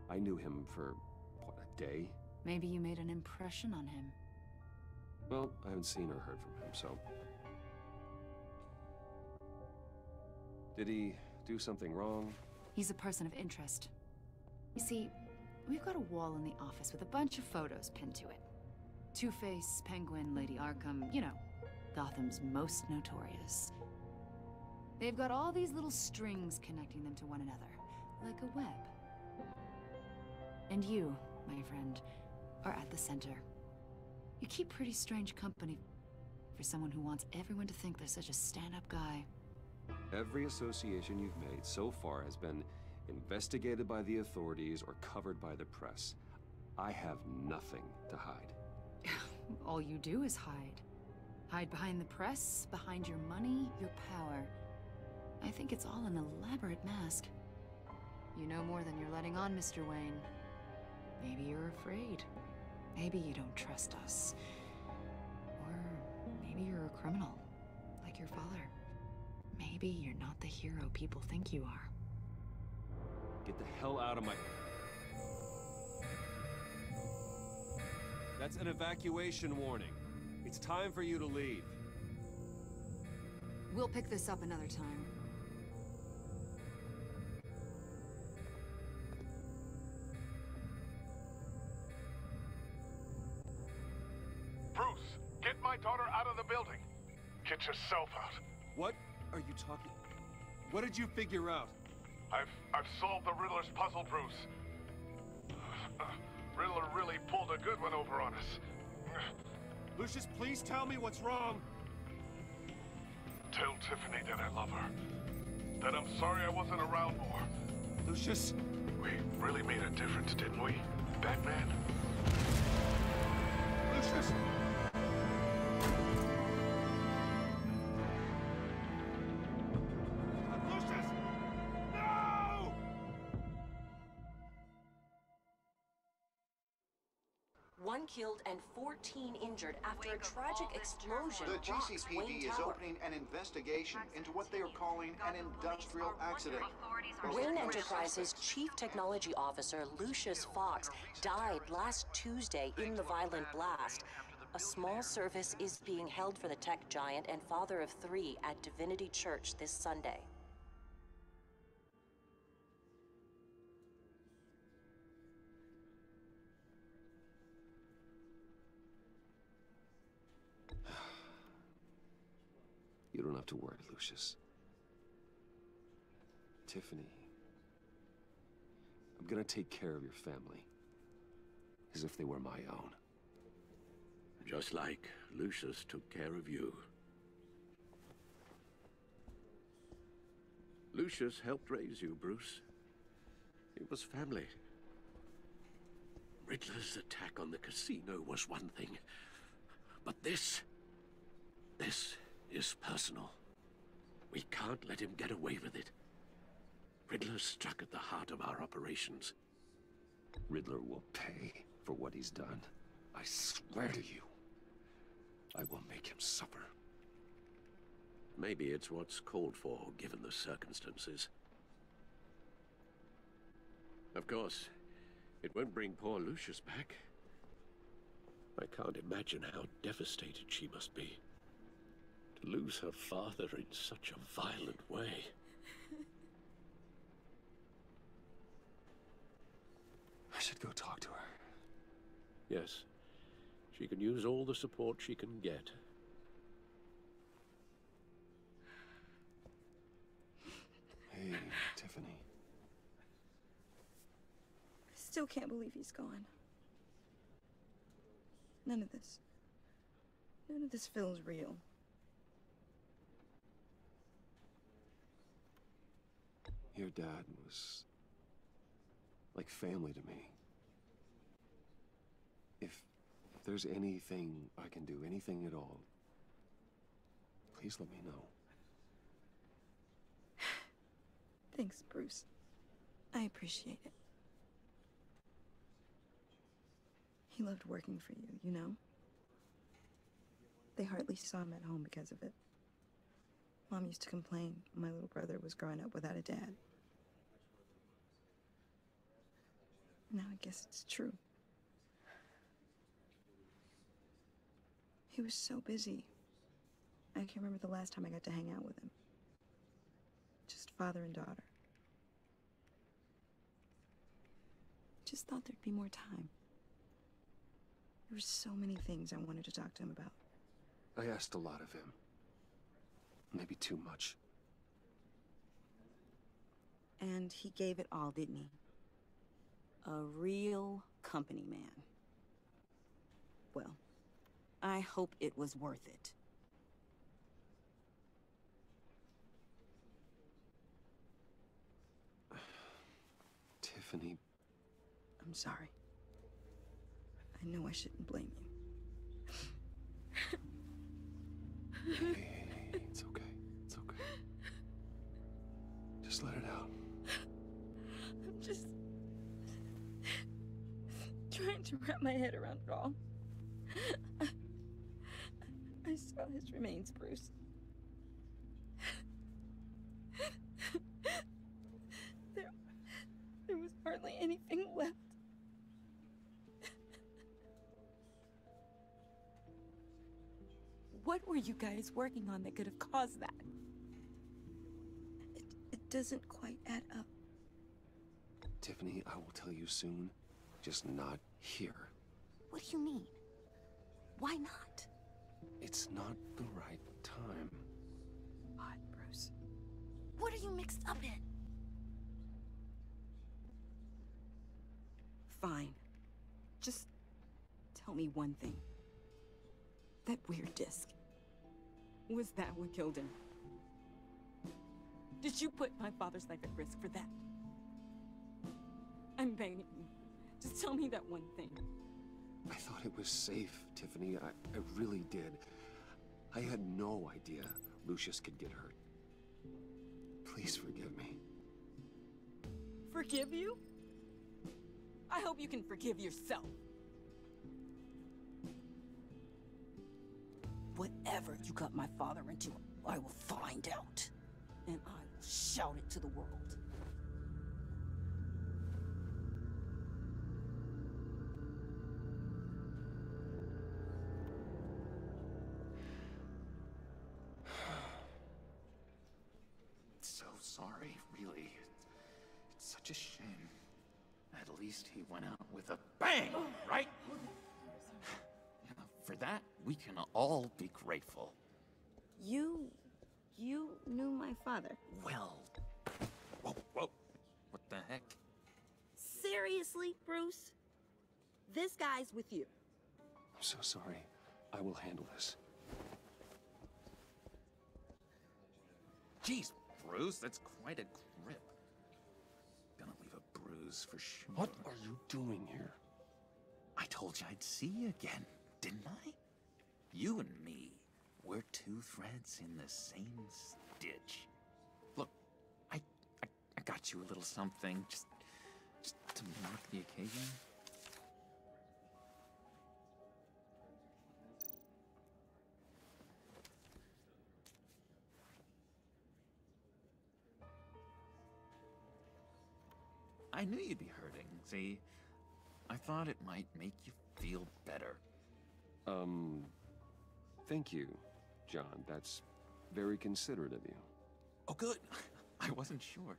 I knew him for, what, a day? Maybe you made an impression on him. Well, I haven't seen or heard from him, so... Did he do something wrong? He's a person of interest. You see, we've got a wall in the office with a bunch of photos pinned to it. Two-Face, Penguin, Lady Arkham, you know, Gotham's most notorious. They've got all these little strings connecting them to one another, like a web. And you, my friend, are at the center. You keep pretty strange company for someone who wants everyone to think they're such a stand-up guy. Every association you've made so far has been investigated by the authorities or covered by the press. I have nothing to hide. All you do is hide. Hide behind the press, behind your money, your power. I think it's all an elaborate mask. You know more than you're letting on, Mr. Wayne. Maybe you're afraid. Maybe you don't trust us. Or maybe you're a criminal, like your father. Maybe you're not the hero people think you are. Get the hell out of my... That's an evacuation warning. It's time for you to leave. We'll pick this up another time. Bruce, get my daughter out of the building. Get yourself out. What are you talking... What did you figure out? I've solved the Riddler's puzzle, Bruce. Riddler really pulled a good one over on us. Lucius, please tell me what's wrong. Tell Tiffany that I love her. That I'm sorry I wasn't around more. Lucius! We really made a difference, didn't we, Batman? Lucius! One killed and 14 injured after a tragic explosion. The rocks GCPD Wayne is Tower. opening an investigation into what they are calling an industrial accident. Wayne Enterprises' Chief Technology Officer, Lucius Fox, died last Tuesday in the violent blast. A small service is being held for the tech giant and father of 3 at Divinity Church this Sunday. You don't have to worry, Lucius. Tiffany, I'm gonna take care of your family. As if they were my own. Just like Lucius took care of you. Lucius helped raise you, Bruce. It was family. Riddler's attack on the casino was one thing. But this is personal. We can't let him get away with it. Riddler struck at the heart of our operations. Riddler will pay for what he's done. I swear to you. I will make him suffer. Maybe it's what's called for, given the circumstances. Of course, it won't bring poor Lucius back. I can't imagine how devastated she must be. To lose her father in such a violent way. I should go talk to her. Yes. She can use all the support she can get. Hey, Tiffany. I still can't believe he's gone. None of this feels real. Your dad was like family to me. If there's anything I can do, anything at all, please let me know. Thanks, Bruce. I appreciate it. He loved working for you, you know? They hardly saw him at home because of it. Mom used to complain my little brother was growing up without a dad. Now I guess it's true. He was so busy. I can't remember the last time I got to hang out with him. Just father and daughter. Just thought there'd be more time. There were so many things I wanted to talk to him about. I asked a lot of him. Maybe too much. And he gave it all, didn't he? A real company man. Well, I hope it was worth it. Tiffany. I'm sorry. I know I shouldn't blame you. Hey, it's okay. It's okay. Just let it out. I'm just trying to wrap my head around it all. I saw his remains, Bruce. There was hardly anything left. What were you guys working on that could have caused that? It doesn't quite add up. Tiffany, I will tell you soon. Just not here. What do you mean? Why not? It's not the right time. What, Bruce? What are you mixed up in? Fine. Just tell me one thing. That weird disc. Was that what killed him? Did you put my father's life at risk for that? I'm begging you. Just tell me that one thing. I thought it was safe, Tiffany. I really did. I had no idea Lucius could get hurt. Please forgive me. Forgive you? I hope you can forgive yourself. Whatever you got my father into, I will find out. And I will shout it to the world. So sorry, really. It's such a shame. At least he went out with a bang, right? You know, for that, we can all be grateful. You knew my father. Well, whoa, whoa. What the heck? Seriously, Bruce? This guy's with you. I'm so sorry. I will handle this. Jeez, Bruce, that's quite a grip. Gonna leave a bruise for sure. What are you doing here? I told you I'd see you again, didn't I? You and me, we're two threads in the same stitch. Look, I got you a little something, just to mark the occasion. I knew you'd be hurting, see? I thought it might make you feel better. Thank you, John. That's very considerate of you. Oh, good. I wasn't sure.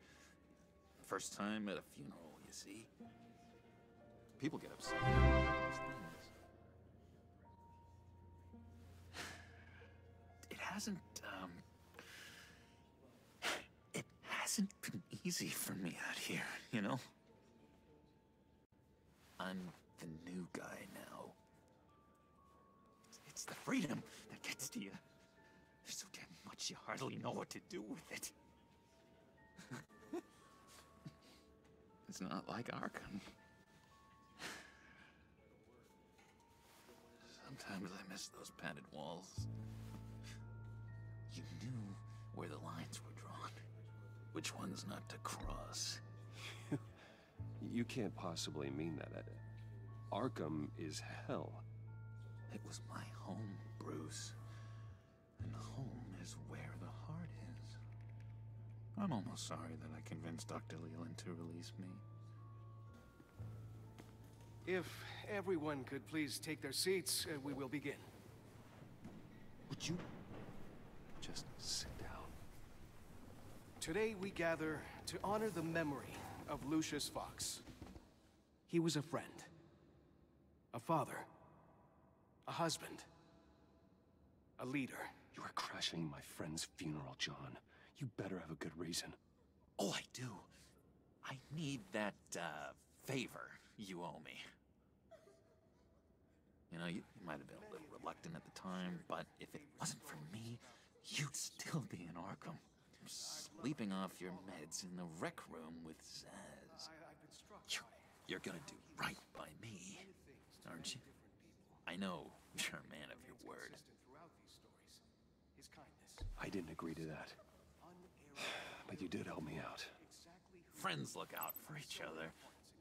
First time at a funeral, you see? People get upset about these things. It hasn't been easy for me out here, you know? I'm the new guy now. It's the freedom that gets to you. There's so damn much you hardly know what to do with it. It's not like Arkham. Sometimes I miss those padded walls. You knew where the lines were drawn. Which ones not to cross. You can't possibly mean that. Arkham is hell. It was my home, Bruce. And home is where the heart is. I'm almost sorry that I convinced Dr. Leland to release me. If everyone could please take their seats, we will begin. Would you just sit down? Today we gather to honor the memory of Lucius Fox. He was a friend, a father, a husband, a leader. You are crashing my friend's funeral, John. You better have a good reason. Oh, I do. I need that, favor you owe me. You know, you might have been a little reluctant at the time, but if it wasn't for me, you'd still be in Arkham. Sleeping off your meds in the rec room with Zaz. You're gonna do right by me, aren't you? I know you're a man of your word. I didn't agree to that. But you did help me out. Friends look out for each other.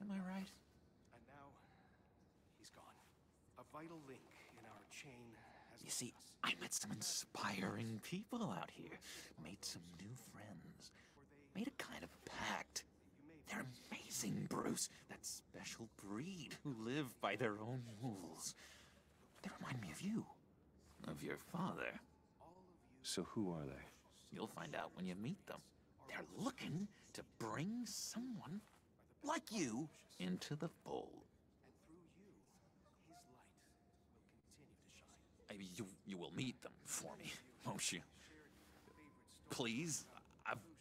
Am I right? And now, he's gone. A vital link in our chain has... You see, I met some inspiring people out here. Made some new friends. Made a kind of pact. They're amazing, Bruce. That special breed who live by their own rules. They remind me of you. Of your father. So who are they? You'll find out when you meet them. They're looking to bring someone like you into the fold. You will meet them for me, won't you? Please?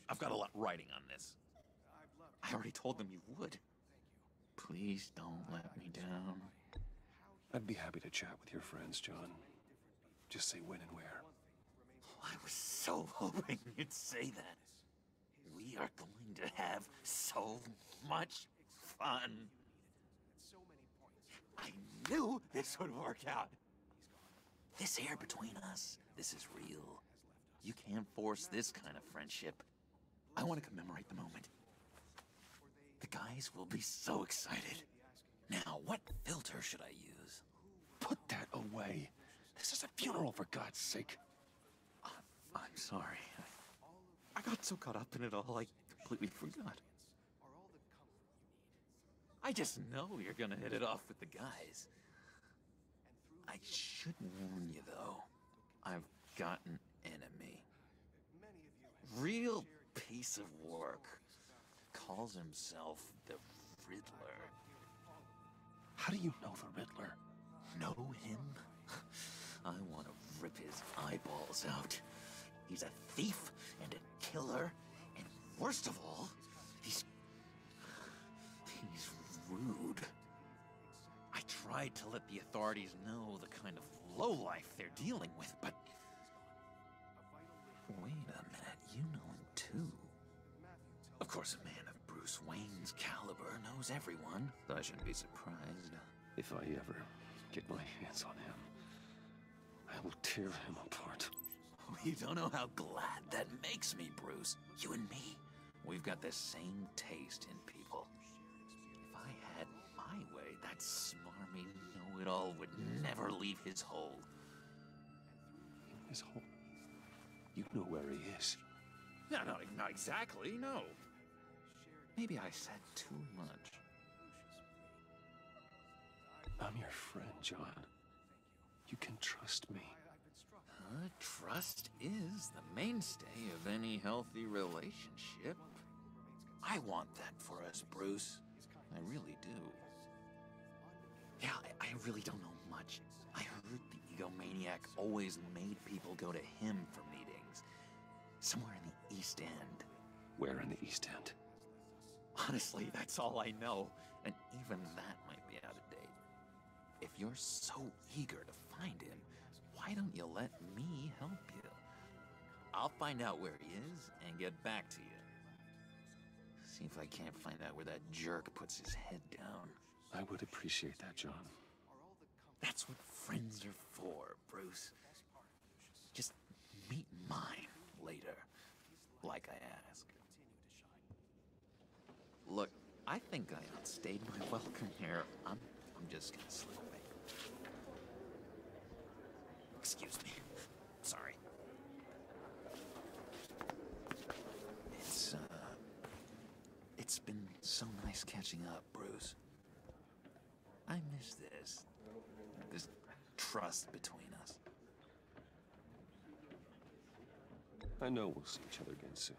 I've got a lot writing on this. I already told them you would. Please don't let me down. I'd be happy to chat with your friends, John. Just say when and where. I was so hoping you'd say that. we are going to have so much fun. I knew this would work out. This air between us, this is real. You can't force this kind of friendship. I want to commemorate the moment. The guys will be so excited. Now, what filter should I use? Put that away. This is a funeral, for God's sake. I'm sorry. I got so caught up in it all, I completely forgot. I just know you're gonna hit it off with the guys. I should warn you, though. I've got an enemy. Real piece of work. Calls himself the Riddler. How do you know the Riddler? Know him? I want to rip his eyeballs out. He's a thief and a killer, and worst of all, he's rude. I tried to let the authorities know the kind of lowlife they're dealing with, but... Wait a minute, you know him too. Of course, a man of Bruce Wayne's caliber knows everyone, so I shouldn't be surprised. If I ever get my hands on him, I will tear him apart. You don't know how glad that makes me, Bruce. You and me, we've got the same taste in people. If I had my way, that smarmy know-it-all would never leave his hole. His hole? You know where he is. No, not exactly, no. Maybe I said too much. I'm your friend, John. You can trust me. Trust is the mainstay of any healthy relationship. I want that for us, Bruce. I really do. Yeah, I really don't know much. I heard the egomaniac always made people go to him for meetings. Somewhere in the East End. Where in the East End? Honestly, that's all I know. And even that might be out of date. If you're so eager to find him, why don't you let me help you? I'll find out where he is and get back to you. See if I can't find out where that jerk puts his head down. I would appreciate that, John. That's what friends are for, Bruce. Just meet mine later, like I asked. Look, I think I outstayed my welcome here. I'm just gonna slip away. Excuse me. Sorry. It's been so nice catching up, Bruce. I miss this trust between us. I know we'll see each other again soon.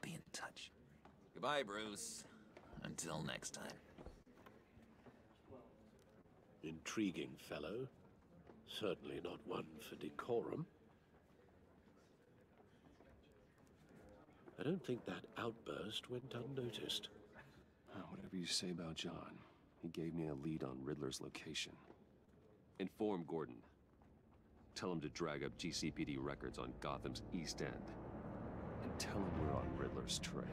Be in touch. Goodbye, Bruce. Until next time. Intriguing fellow. Certainly not one for decorum. I don't think that outburst went unnoticed. Whatever you say about John, he gave me a lead on Riddler's location. Inform Gordon. Tell him to drag up GCPD records on Gotham's East End. And tell him we're on Riddler's trail.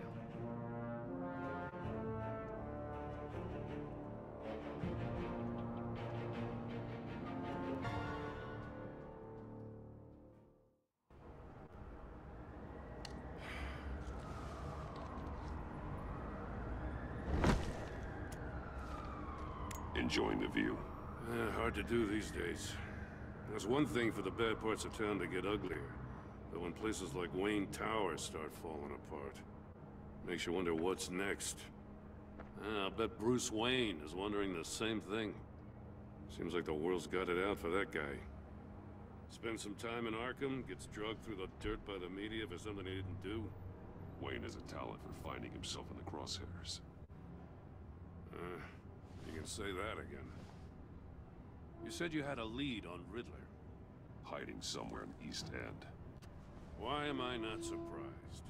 Enjoying the view? Hard to do these days. There's one thing for the bad parts of town to get uglier, but when places like Wayne Tower start falling apart, makes you wonder what's next. I'll bet Bruce Wayne is wondering the same thing. Seems like the world's got it out for that guy. Spends some time in Arkham, gets drugged through the dirt by the media for something he didn't do. Wayne has a talent for finding himself in the crosshairs. You can say that again. You said you had a lead on Riddler. Hiding somewhere in East End. Why am I not surprised?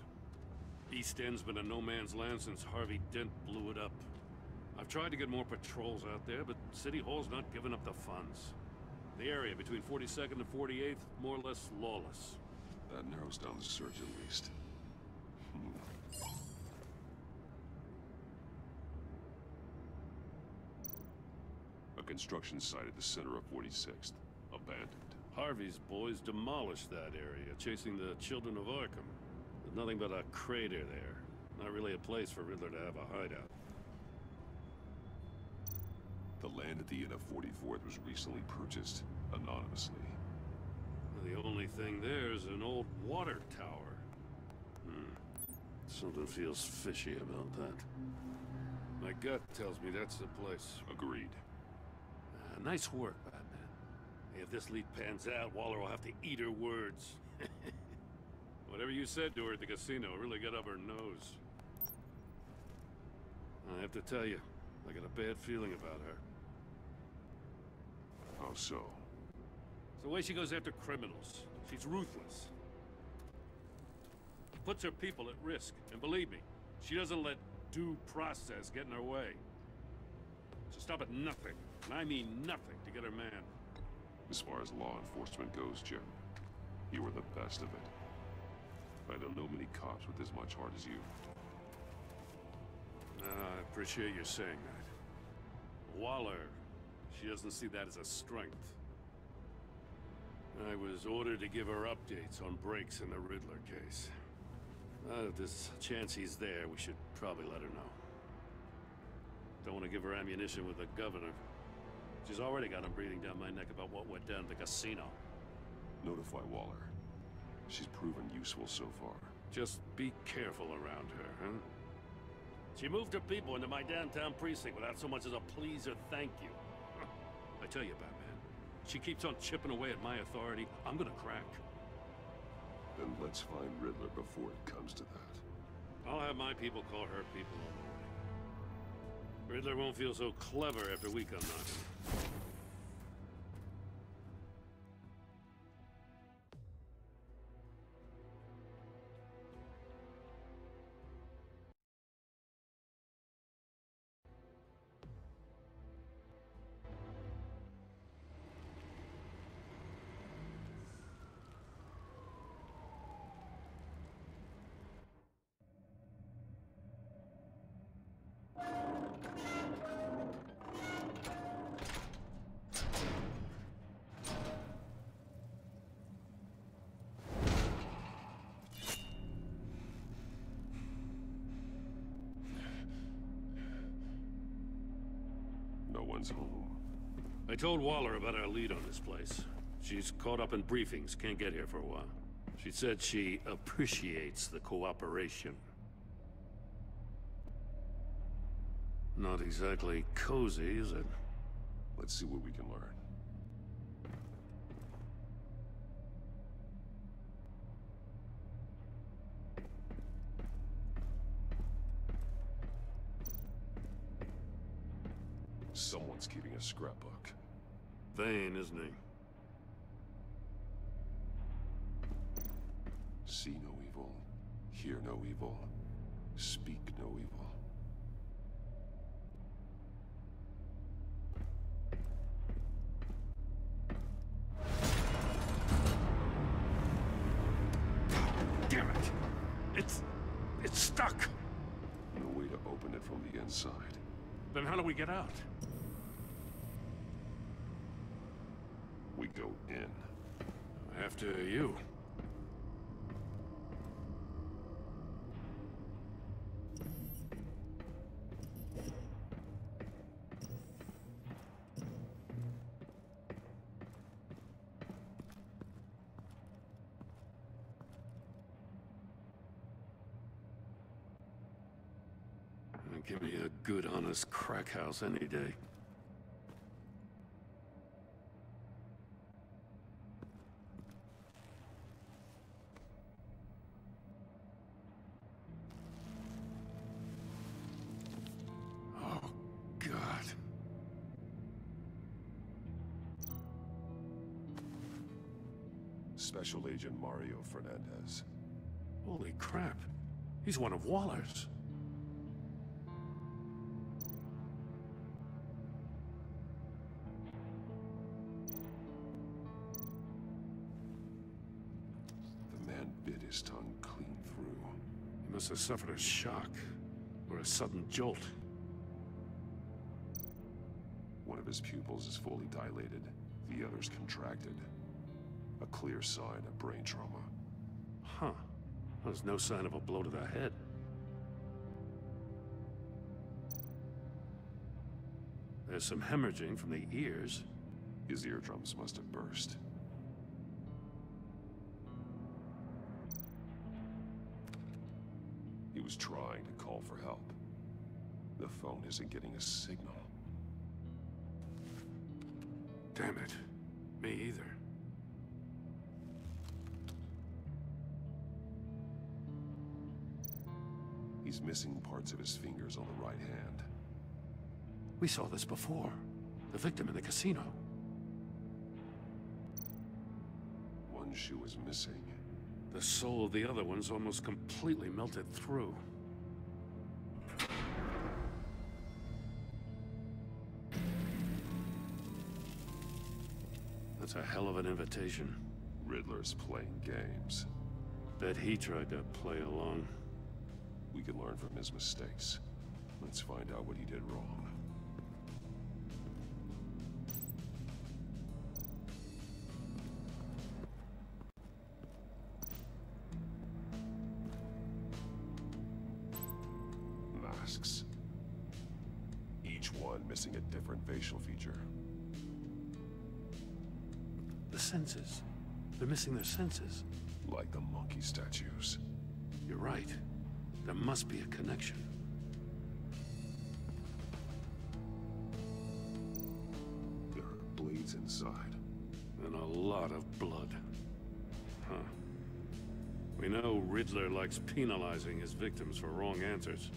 East End's been a no-man's land since Harvey Dent blew it up. I've tried to get more patrols out there, but City Hall's not giving up the funds. The area between 42nd and 48th, more or less lawless. That narrows down the search at least. construction site at the center of 46th. Abandoned. Harvey's boys demolished that area, chasing the children of Arkham. There's nothing but a crater there. Not really a place for Riddler to have a hideout. The land at the end of 44th was recently purchased anonymously. The only thing there is an old water tower. Something feels fishy about that. My gut tells me that's the place. Agreed. Nice work, Batman. If this lead pans out, Waller will have to eat her words. Whatever you said to her at the casino really got up her nose. I have to tell you, I got a bad feeling about her. How so? It's the way she goes after criminals. She's ruthless. Puts her people at risk. And believe me, she doesn't let due process get in her way. She'll stop at nothing, and I mean nothing, to get her man. As far as law enforcement goes, Jim, you were the best of it. I don't know many cops with as much heart as you. I appreciate you saying that. Waller, she doesn't see that as a strength. I was ordered to give her updates on breaks in the Riddler case. If there's a chance he's there, we should probably let her know. Don't want to give her ammunition with the governor. She's already got him breathing down my neck about what went down at the casino. Notify Waller. She's proven useful so far. Just be careful around her, huh? She moved her people into my downtown precinct without so much as a please or thank you. I tell you, Batman, she keeps on chipping away at my authority, I'm gonna crack. Then let's find Riddler before it comes to that. I'll have my people call her people on the way. Riddler won't feel so clever after we come knocking. No one's home. I told Waller about our lead on this place. She's caught up in briefings, can't get here for a while. She said she appreciates the cooperation. Not exactly cozy, is it? Let's see what we can learn. Someone's keeping a scrapbook. Vane, isn't he? See no evil, hear no evil, speak no evil. Damn it! It's stuck! No way to open it from the inside. Then how do we get out? We go in. After you. Give me a good, honest crack house any day. Oh, God. Special Agent Mario Fernandez. Holy crap. He's one of Waller's. Bit his tongue clean through. He must have suffered a shock, or a sudden jolt. One of his pupils is fully dilated, the other's contracted. A clear sign of brain trauma. Huh. There's no sign of a blow to the head. There's some hemorrhaging from the ears. His eardrums must have burst. He was trying to call for help. The phone isn't getting a signal. Damn it. Me either. He's missing parts of his fingers on the right hand. We saw this before. The victim in the casino. One shoe is missing. The sole of the other one's almost completely melted through. That's a hell of an invitation. Riddler's playing games. Bet he tried to play along. We can learn from his mistakes. Let's find out what he did wrong. Masks. Each one missing a different facial feature. The senses. They're missing their senses. Like the monkey statues. You're right. There must be a connection. There are blades inside. And a lot of blood. Huh. We know Riddler likes penalizing his victims for wrong answers.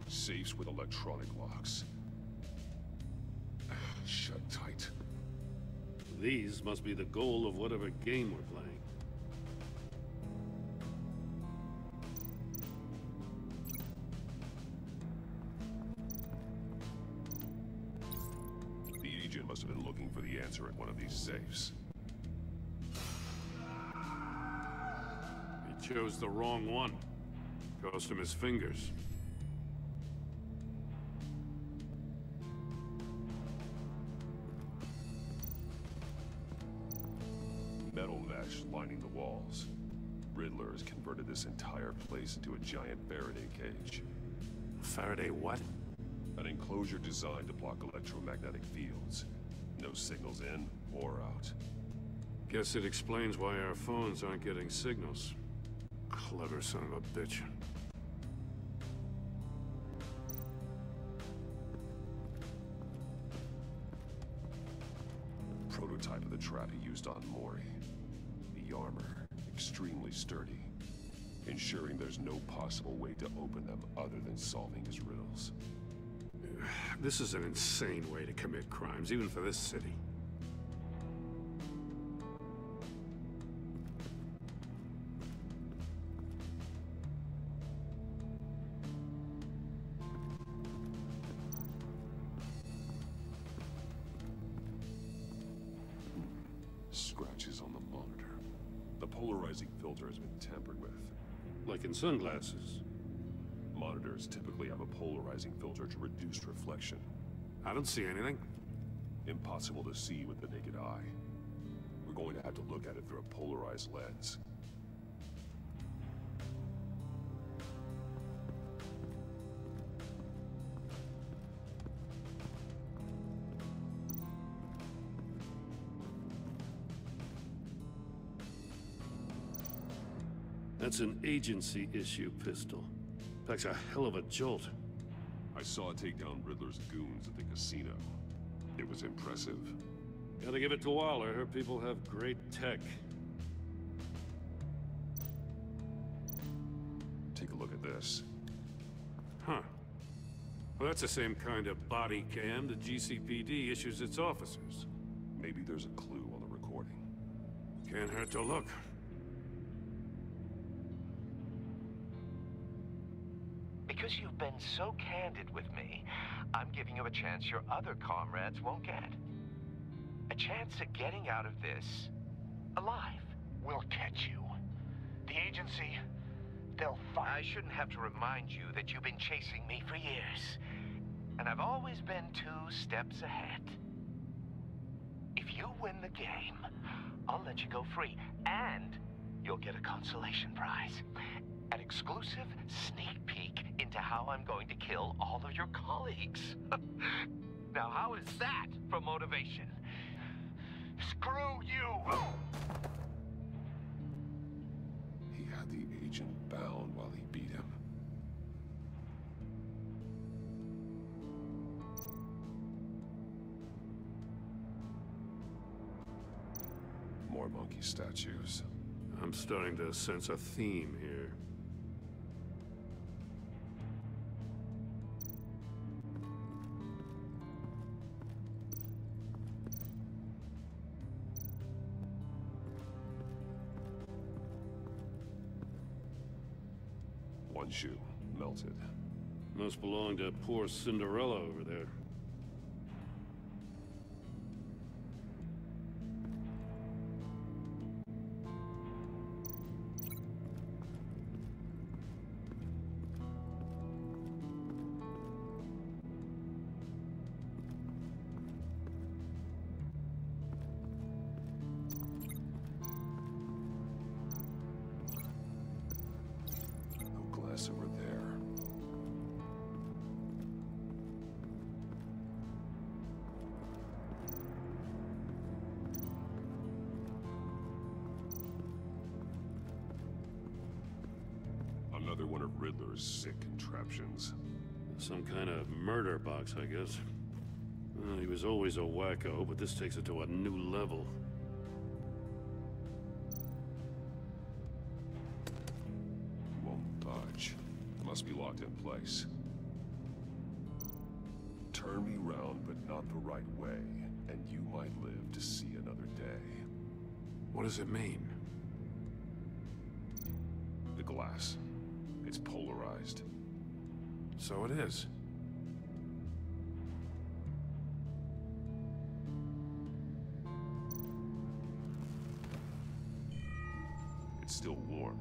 Safes with electronic locks. Shut tight. These must be the goal of whatever game we're playing. The agent must have been looking for the answer at one of these safes. He chose the wrong one. Cost him his fingers. Metal mesh lining the walls. Riddler has converted this entire place into a giant Faraday cage. Faraday what? An enclosure designed to block electromagnetic fields. No signals in or out. Guess it explains why our phones aren't getting signals. Clever son of a bitch. Prototype of the trap he used on Mori. The armor, extremely sturdy, ensuring there's no possible way to open them other than solving his riddles. This is an insane way to commit crimes, even for this city. Scratches on the monitor. The polarizing filter has been tampered with. Like in sunglasses. Monitors typically have a polarizing filter to reduce reflection. I don't see anything. Impossible to see with the naked eye. We're going to have to look at it through a polarized lens. That's an agency-issue pistol. Packs a hell of a jolt. I saw it take down Riddler's goons at the casino. It was impressive. Gotta give it to Waller. Her people have great tech. Take a look at this. Huh. Well, that's the same kind of body cam the GCPD issues its officers. Maybe there's a clue on the recording. Can't hurt to look. Because you've been so candid with me, I'm giving you a chance your other comrades won't get. A chance at getting out of this alive. We'll catch you. The agency, they'll find... I shouldn't have to remind you that you've been chasing me for years. And I've always been 2 steps ahead. If you win the game, I'll let you go free. And you'll get a consolation prize. An exclusive sneak peek into how I'm going to kill all of your colleagues. Now, how is that for motivation? Screw you! He had the agent bound while he beat him. More monkey statues. I'm starting to sense a theme here. One shoe, melted. Must belong to poor Cinderella over there. Over there. Another one of Riddler's sick contraptions. Some kind of murder box, I guess. Well, he was always a wacko, but this takes it to a new level. Must be locked in place. Turn me round, but not the right way, and you might live to see another day. What does it mean? The glass. It's polarized. So it is. It's still warm.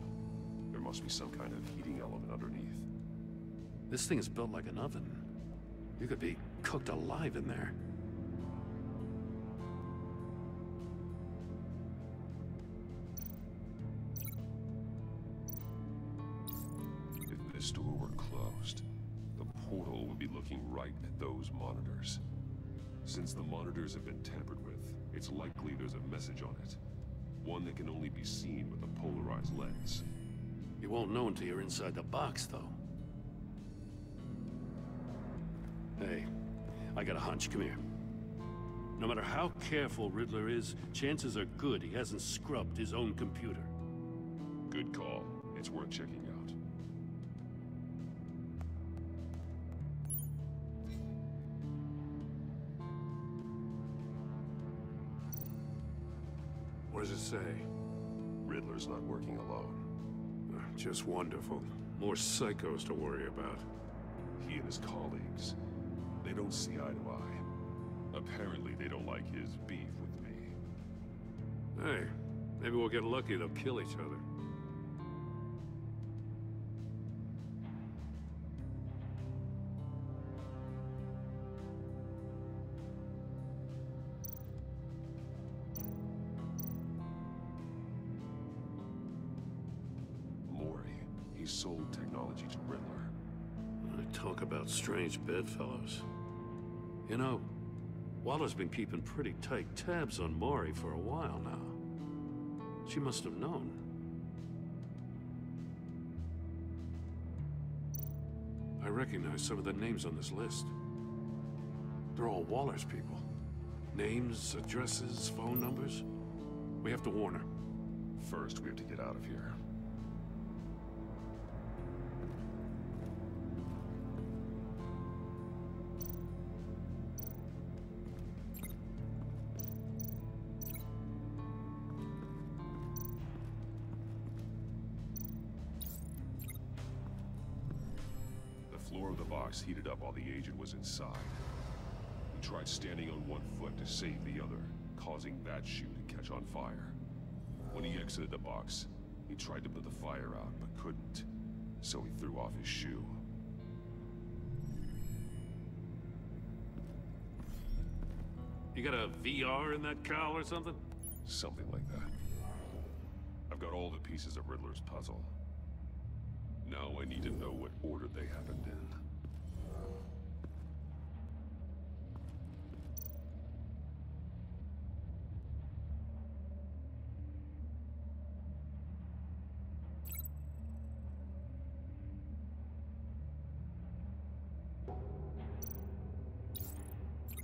There must be some kind of heating element underneath. This thing is built like an oven. You could be cooked alive in there. If this door were closed, the portal would be looking right at those monitors. Since the monitors have been tampered with, it's likely there's a message on it. One that can only be seen with a polarized lens. You won't know until you're inside the box, though. Hey, I got a hunch. Come here. No matter how careful Riddler is, chances are good he hasn't scrubbed his own computer. Good call. It's worth checking out. What does it say? Riddler's not working alone. Just wonderful. More psychos to worry about. He and his colleagues, they don't see eye to eye. Apparently they don't like his beef with me. Hey, maybe we'll get lucky, they'll kill each other. Sold technology to Riddler. I talk about strange bedfellows. You know, Waller's been keeping pretty tight tabs on Maury for a while now. She must have known. I recognize some of the names on this list. They're all Waller's people. Names, addresses, phone numbers. We have to warn her. First, we have to get out of here. The floor of the box heated up while the agent was inside. He tried standing on one foot to save the other, causing that shoe to catch on fire. When he exited the box, he tried to put the fire out, but couldn't. so he threw off his shoe. You got a VR in that cowl or something? Something like that. I've got all the pieces of Riddler's puzzle. Now I need to know what order they happened in.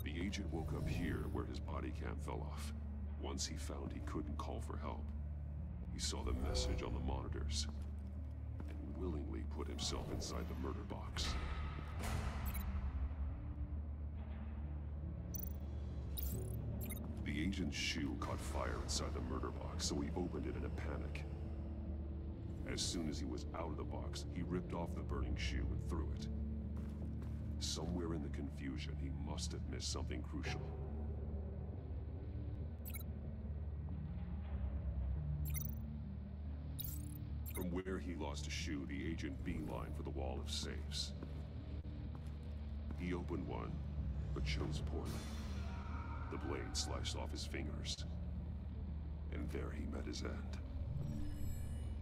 The agent woke up here where his body cam fell off. Once he found he couldn't call for help, he saw the message on the monitors and willingly put himself inside the murder box. The agent's shoe caught fire inside the murder box, so he opened it in a panic. As soon as he was out of the box, he ripped off the burning shoe and threw it. Somewhere in the confusion, he must have missed something crucial. From where he lost a shoe, the agent beelined for the wall of safes. He opened one, but chose poorly. The blade sliced off his fingers, and there he met his end.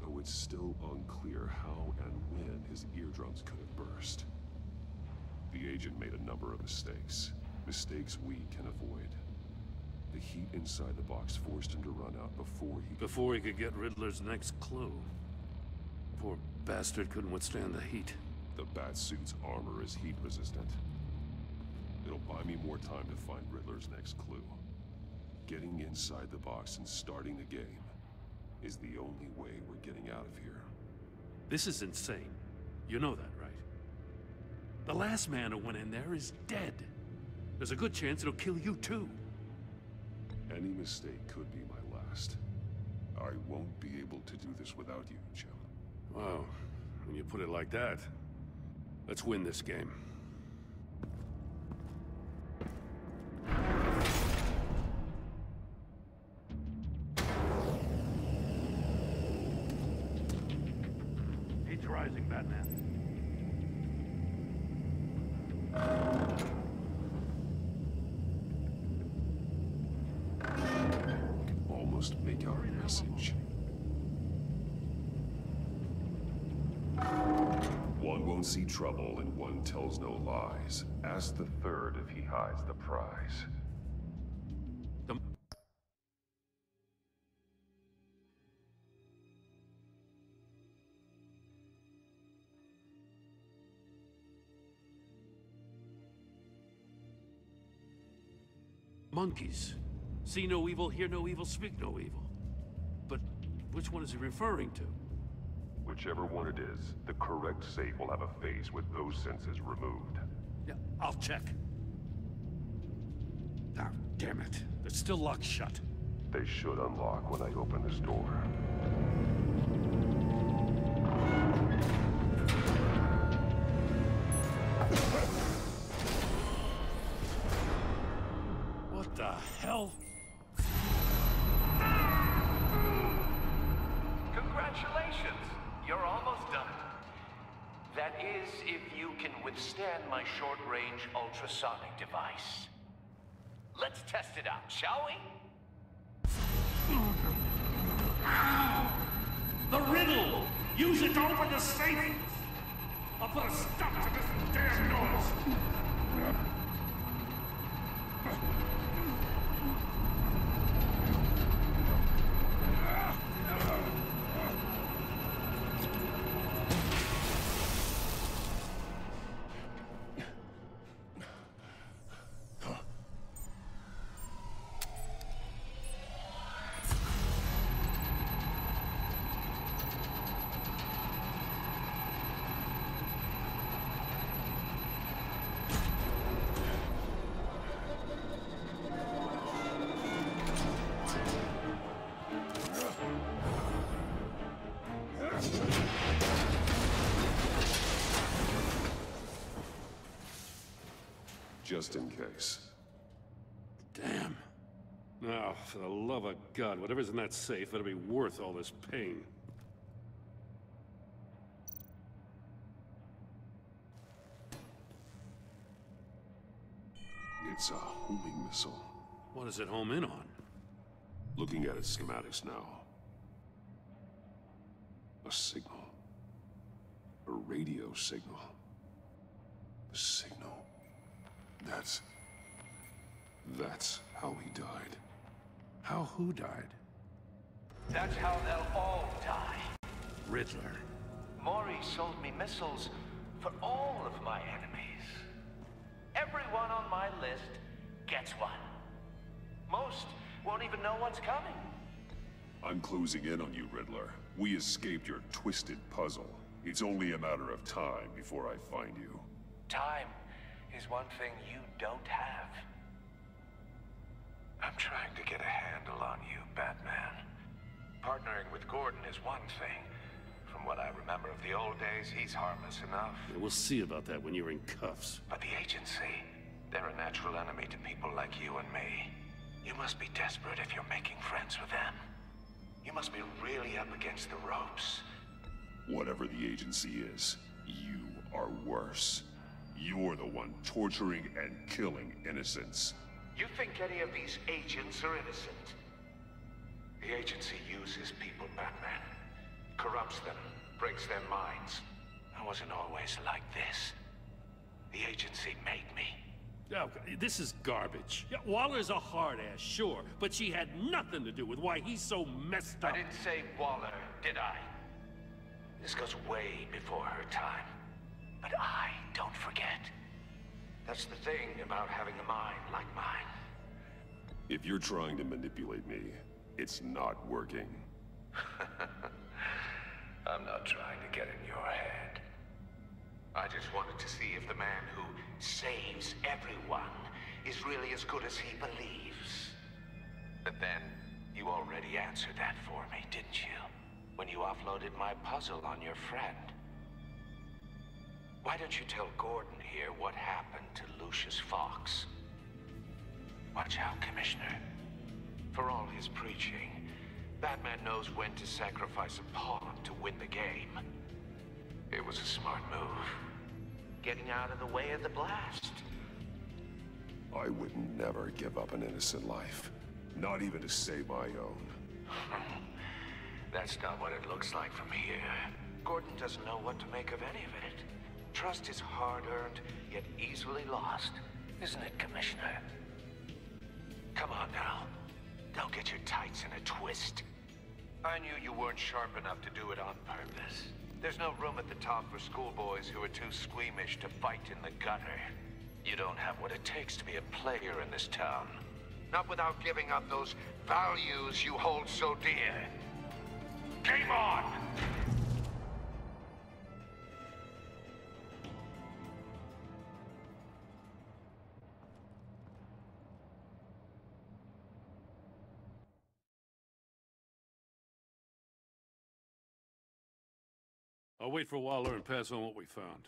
Though it's still unclear how and when his eardrums could have burst. The agent made a number of mistakes. Mistakes we can avoid. The heat inside the box forced him to run out before he could get Riddler's next clue. Poor bastard couldn't withstand the heat. The Batsuit's armor is heat resistant. It'll buy me more time to find Riddler's next clue. Getting inside the box and starting the game is the only way we're getting out of here. This is insane. You know that, right? The last man who went in there is dead. There's a good chance it'll kill you too. Any mistake could be my last. I won't be able to do this without you, Jim. Wow, when you put it like that, let's win this game. Heat's rising, Batman. Almost make our message. One won't see trouble and one tells no lies. Ask the third if he hides the prize. Monkeys. See no evil, hear no evil, speak no evil. But which one is he referring to? Whichever one it is, the correct safe will have a face with those senses removed. Yeah, I'll check. Ah, damn it. They're still locked shut. They should unlock when I open this door. What the hell? Congratulations! You're almost done. That is, if you can withstand my short-range ultrasonic device. Let's test it out, shall we? The riddle! Use it to open the safe! I'll put a stop to this damn noise! Just in case. Damn. Now, for the love of God, whatever's in that safe better be worth all this pain. It's a homing missile. What does it home in on? Looking at its schematics now. A signal. A radio signal. A signal. That's how he died. How who died? That's how they'll all die. Riddler. Mori sold me missiles for all of my enemies. Everyone on my list gets one. Most won't even know what's coming. I'm closing in on you, Riddler. We escaped your twisted puzzle. It's only a matter of time before I find you. Time is one thing you don't have. I'm trying to get a handle on you, Batman. Partnering with Gordon is one thing. From what I remember of the old days, he's harmless enough. Yeah, we'll see about that when you're in cuffs. But the agency, they're a natural enemy to people like you and me. You must be desperate if you're making friends with them. You must be really up against the ropes. Whatever the agency is, you are worse. You're the one torturing and killing innocents. You think any of these agents are innocent? The agency uses people, Batman. Corrupts them, breaks their minds. I wasn't always like this. The agency made me. Oh, this is garbage. Yeah, Waller's a hard-ass, sure, but she had nothing to do with why he's so messed up. I didn't say Waller, did I? This goes way before her time. But I don't forget. That's the thing about having a mind like mine. If you're trying to manipulate me, it's not working. I'm not trying to get in your head. I just wanted to see if the man who saves everyone is really as good as he believes. But then, you already answered that for me, didn't you? When you offloaded my puzzle on your friend. Why don't you tell Gordon here what happened to Lucius Fox? Watch out, Commissioner. For all his preaching, Batman knows when to sacrifice a pawn to win the game. It was a smart move. Getting out of the way of the blast. I would never give up an innocent life. Not even to save my own. That's not what it looks like from here. Gordon doesn't know what to make of any of it. Trust is hard-earned, yet easily lost. Isn't it, Commissioner? Come on now. Don't get your tights in a twist. I knew you weren't sharp enough to do it on purpose. There's no room at the top for schoolboys who are too squeamish to fight in the gutter. You don't have what it takes to be a player in this town. Not without giving up those values you hold so dear. Game on! I'll wait for Waller and pass on what we found.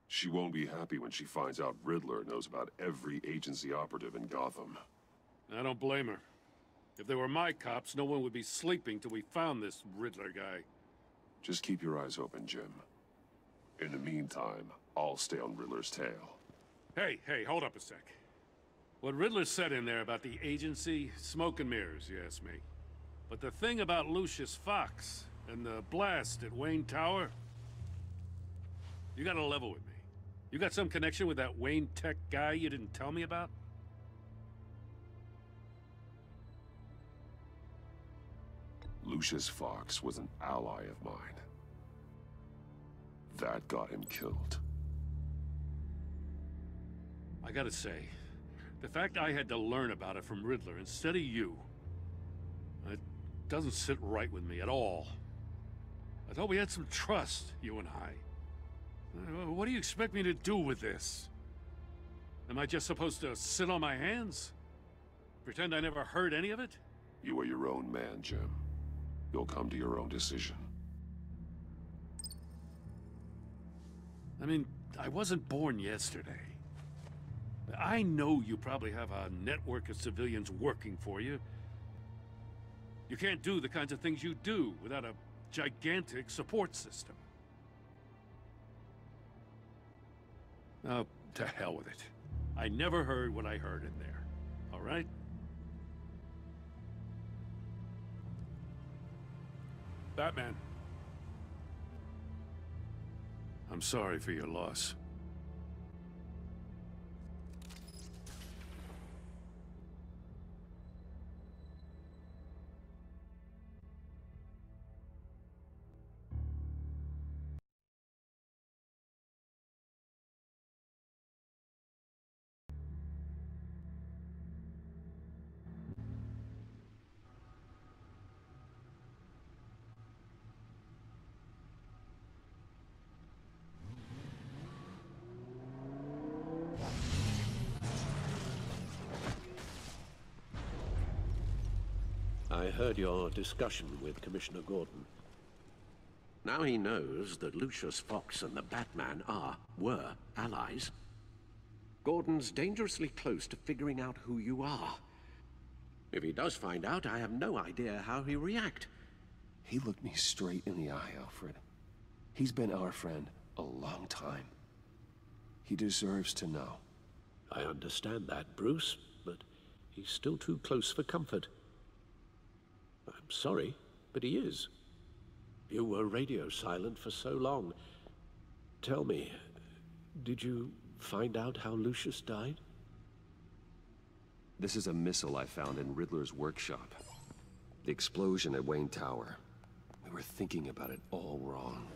She won't be happy when she finds out Riddler knows about every agency operative in Gotham. I don't blame her. If they were my cops, no one would be sleeping till we found this Riddler guy. Just keep your eyes open, Jim. In the meantime, I'll stay on Riddler's tail. Hey, hold up a sec. What Riddler said in there about the agency, smoke and mirrors, you ask me. But the thing about Lucius Fox and the blast at Wayne Tower, you gotta level with me. You got some connection with that Wayne Tech guy you didn't tell me about? Lucius Fox was an ally of mine. That got him killed. I gotta say, the fact I had to learn about it from Riddler instead of you, it doesn't sit right with me at all. I thought we had some trust, you and I. What do you expect me to do with this? Am I just supposed to sit on my hands? Pretend I never heard any of it? You are your own man, Jim. You'll come to your own decision. I mean, I wasn't born yesterday. I know you probably have a network of civilians working for you. You can't do the kinds of things you do without a gigantic support system. Oh, to hell with it. I never heard what I heard in there. All right? Batman. I'm sorry for your loss. I heard your discussion with Commissioner Gordon. Now he knows that Lucius Fox and the Batman were allies. Gordon's dangerously close to figuring out who you are. If he does find out, I have no idea how he'll react. He looked me straight in the eye, Alfred. He's been our friend a long time. He deserves to know. I understand that, Bruce, but he's still too close for comfort. I'm sorry, but he is. You were radio silent for so long. Tell me, did you find out how Lucius died? This is a missile I found in Riddler's workshop. The explosion at Wayne Tower. We were thinking about it all wrong.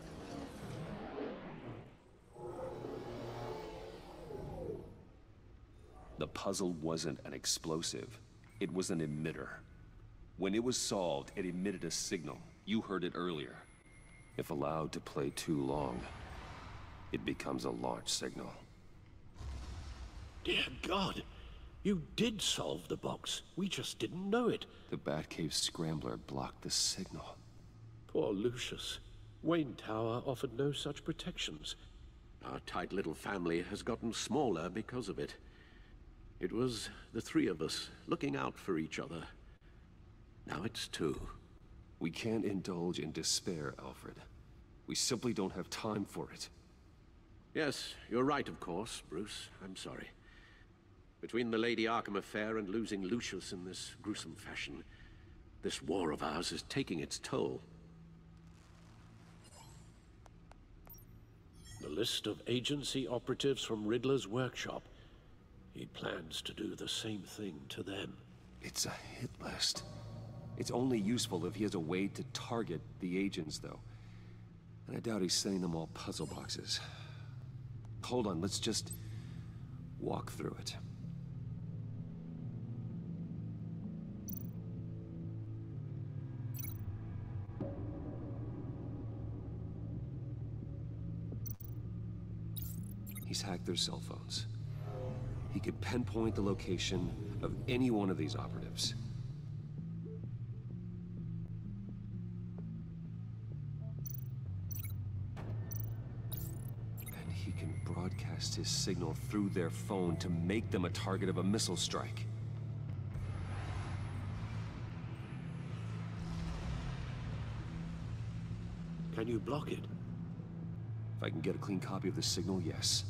The puzzle wasn't an explosive. It was an emitter. When it was solved, it emitted a signal. You heard it earlier. If allowed to play too long, it becomes a launch signal. Dear God, you did solve the box. We just didn't know it. The Batcave scrambler blocked the signal. Poor Lucius. Wayne Tower offered no such protections. Our tight little family has gotten smaller because of it. It was the three of us looking out for each other. Now it's two. We can't indulge in despair, Alfred. We simply don't have time for it. Yes, you're right, of course, Bruce. I'm sorry. Between the Lady Arkham affair and losing Lucius in this gruesome fashion, this war of ours is taking its toll. The list of agency operatives from Riddler's workshop. He plans to do the same thing to them. It's a hit list. It's only useful if he has a way to target the agents, though. And I doubt he's sending them all puzzle boxes. Hold on, let's just walk through it. He's hacked their cell phones. He could pinpoint the location of any one of these operatives. And he can broadcast his signal through their phone to make them a target of a missile strike. Can you block it? If I can get a clean copy of the signal, yes.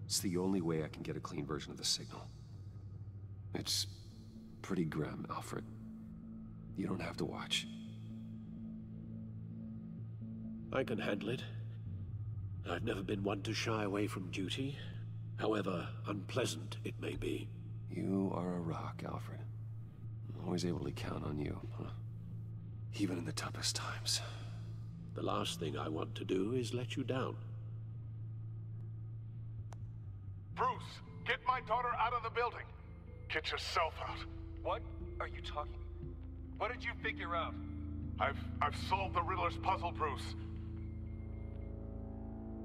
It's the only way I can get a clean version of the signal. It's pretty grim, Alfred. You don't have to watch. I can handle it. I've never been one to shy away from duty, however unpleasant it may be. You are a rock, Alfred. I'm always able to count on you, huh? Even in the toughest times. The last thing I want to do is let you down. Bruce, get my daughter out of the building. Get yourself out. What are you talking? What did you figure out? I've solved the Riddler's puzzle, Bruce.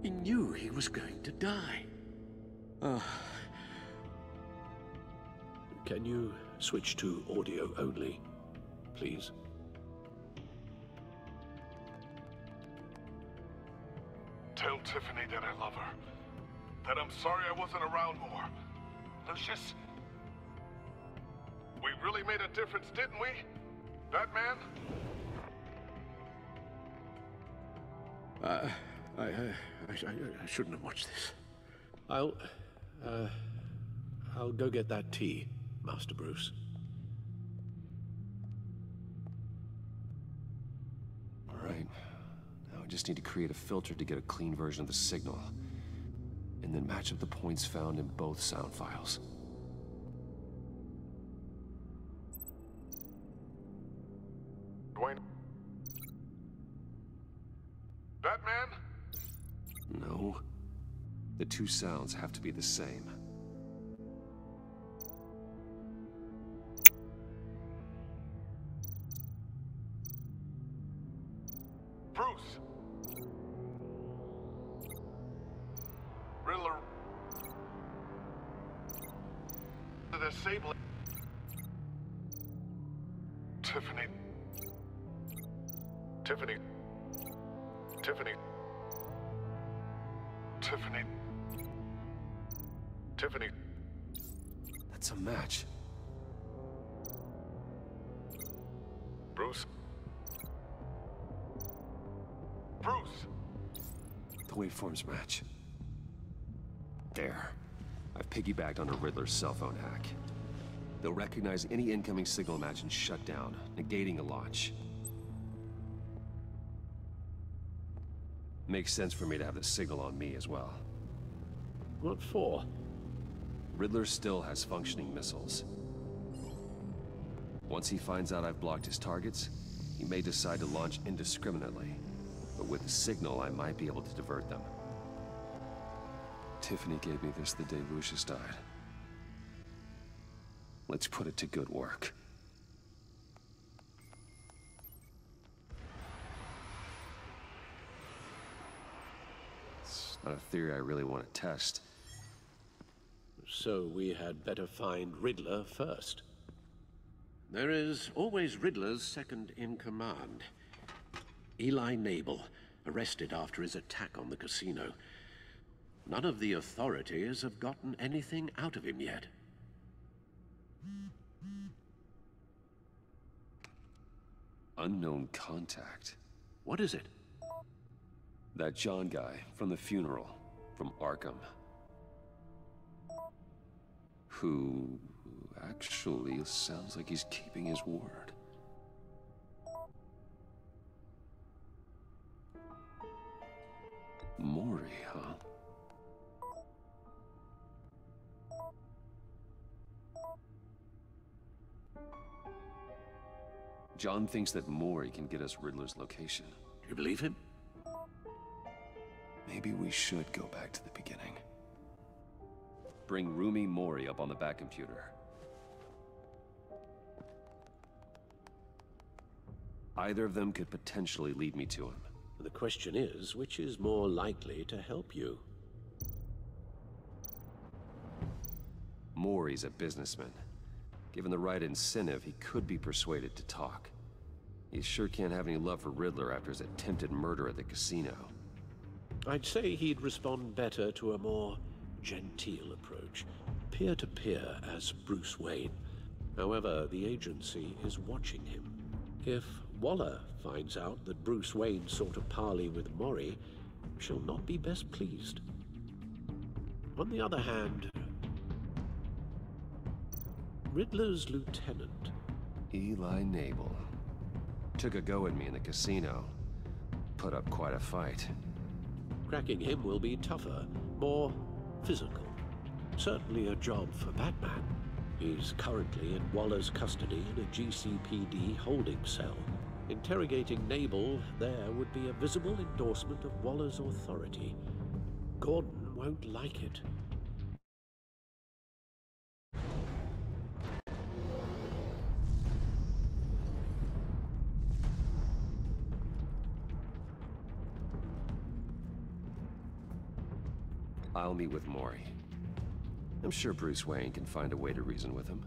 He knew he was going to die. Can you switch to audio only, please? Tell Tiffany that I love her. That I'm sorry I wasn't around more. Lucius, We really made a difference, didn't we? Batman? I shouldn't have watched this. I'll go get that tea, Master Bruce. All right. Now I just need to create a filter to get a clean version of the signal, and then match up the points found in both sound files. Dwayne? Batman? No. The two sounds have to be the same. Bruce! Riddler... The disabling... Tiffany... Tiffany... Tiffany... Tiffany... Tiffany... That's a match. Bruce? Bruce! The waveforms match. There. I've piggybacked onto Riddler's cell phone hack. They'll recognize any incoming signal match and shut down, negating a launch. Makes sense for me to have the signal on me as well. What for? Riddler still has functioning missiles. Once he finds out I've blocked his targets, he may decide to launch indiscriminately. But with the signal, I might be able to divert them. Tiffany gave me this the day Lucius died. Let's put it to good work. It's not a theory I really want to test. So we had better find Riddler first. There is always Riddler's second in command. Eli Nabel, arrested after his attack on the casino. None of the authorities have gotten anything out of him yet. Unknown contact. What is it? That John guy from the funeral, from Arkham. Who actually sounds like he's keeping his word. Mori, huh? John thinks that Mori can get us Riddler's location. You believe him? Maybe we should go back to the beginning. Bring Rumi Mori up on the back computer. Either of them could potentially lead me to him. The question is, which is more likely to help you? Mori's a businessman. Given the right incentive, he could be persuaded to talk. He sure can't have any love for Riddler after his attempted murder at the casino. I'd say he'd respond better to a more genteel approach, peer-to-peer as Bruce Wayne. However, the agency is watching him. If Waller finds out that Bruce Wayne sought a parley with Mori, she'll not be best pleased. On the other hand, Riddler's lieutenant, Eli Nabel, took a go at me in the casino. Put up quite a fight. Cracking him will be tougher, more physical. Certainly a job for Batman. He's currently in Waller's custody in a GCPD holding cell. Interrogating Nabel there would be a visible endorsement of Waller's authority. Gordon won't like it. I'll meet with Mori. I'm sure Bruce Wayne can find a way to reason with him.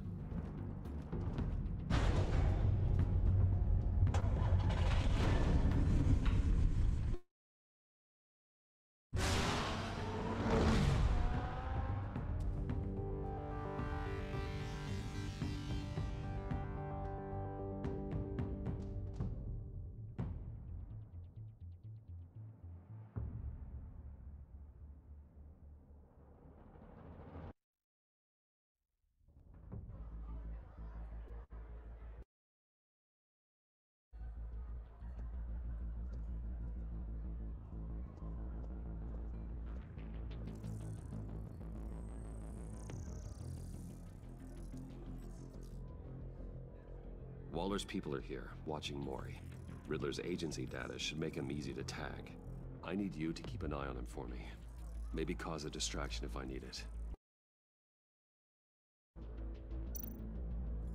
Waller's people are here, watching Mori. Riddler's agency data should make him easy to tag. I need you to keep an eye on him for me. Maybe cause a distraction if I need it.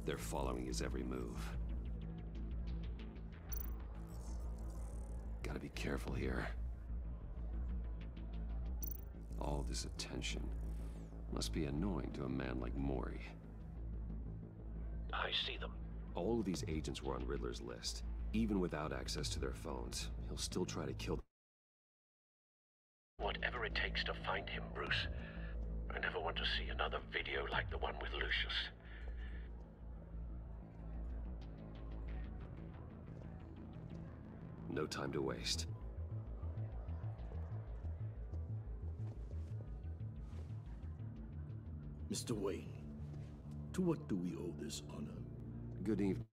They're following his every move. Gotta be careful here. All this attention must be annoying to a man like Mori. I see them. All of these agents were on Riddler's list. Even without access to their phones, he'll still try to kill them. Whatever it takes to find him, Bruce. I never want to see another video like the one with Lucius. No time to waste. Mr. Wayne, to what do we owe this honor? Good evening.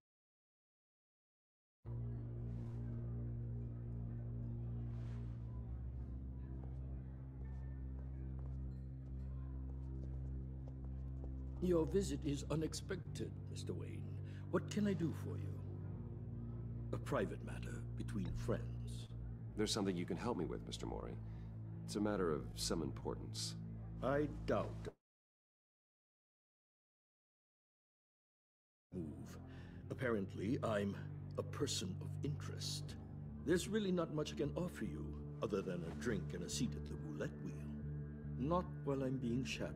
Your visit is unexpected, Mr. Wayne. What can I do for you? A private matter between friends. There's something you can help me with, Mr. Mori. It's a matter of some importance. I doubt. Move. Apparently, I'm a person of interest. There's really not much I can offer you, other than a drink and a seat at the roulette wheel. Not while I'm being shadowed.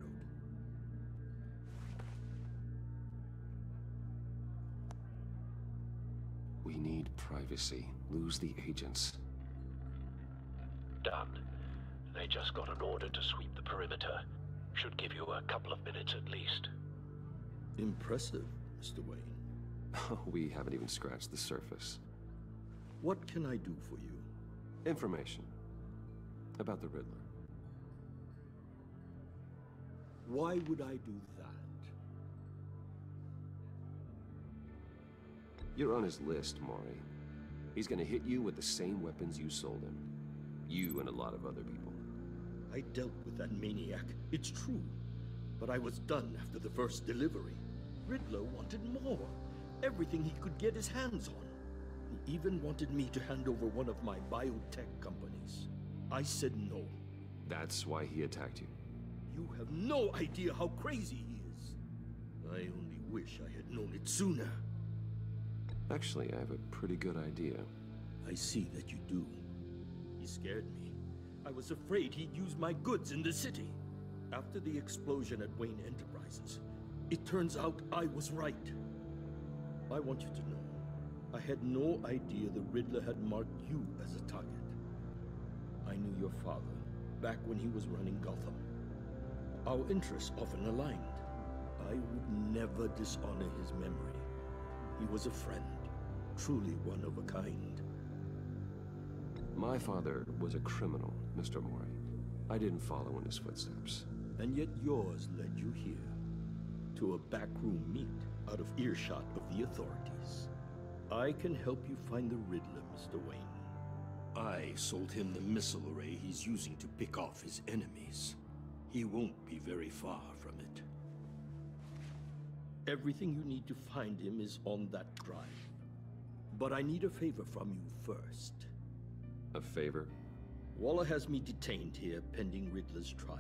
We need privacy. Lose the agents. Done. They just got an order to sweep the perimeter. Should give you a couple of minutes at least. Impressive, Mr. Wayne. We haven't even scratched the surface. What can I do for you? Information. About the Riddler. Why would I do that? You're on his list, Mori. He's gonna hit you with the same weapons you sold him. You and a lot of other people. I dealt with that maniac, it's true. But I was done after the first delivery. Riddler wanted more. Everything he could get his hands on. He even wanted me to hand over one of my biotech companies. I said no. That's why he attacked you? You have no idea how crazy he is. I only wish I had known it sooner. Actually, I have a pretty good idea. I see that you do. He scared me. I was afraid he'd use my goods in the city. After the explosion at Wayne Enterprises, it turns out I was right. I want you to know, I had no idea the Riddler had marked you as a target. I knew your father back when he was running Gotham. Our interests often aligned. I would never dishonor his memory. He was a friend, truly one of a kind. My father was a criminal, Mr. Mori. I didn't follow in his footsteps. And yet yours led you here, to a backroom meet out of earshot of the authorities. I can help you find the Riddler, Mr. Wayne. I sold him the missile array he's using to pick off his enemies. He won't be very far from it. Everything you need to find him is on that drive. But I need a favor from you first. A favor? Waller has me detained here pending Riddler's trial.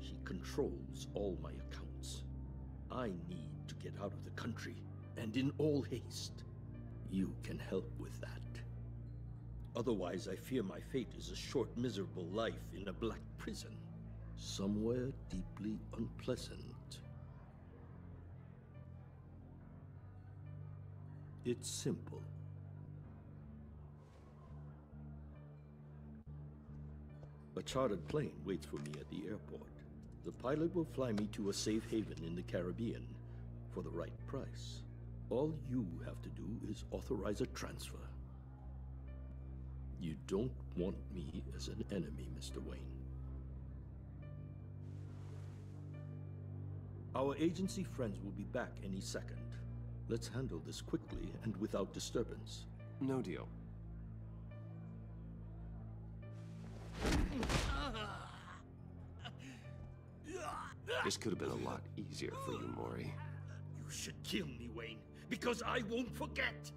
She controls all my accounts. I need to get out of the country, and in all haste. You can help with that. Otherwise, I fear my fate is a short, miserable life in a black prison, somewhere deeply unpleasant. It's simple. A chartered plane waits for me at the airport. The pilot will fly me to a safe haven in the Caribbean for the right price. All you have to do is authorize a transfer. You don't want me as an enemy, Mr. Wayne. Our agency friends will be back any second. Let's handle this quickly and without disturbance. No deal. This could have been a lot easier for you, Mori. You should kill me, Wayne. because I won't forget.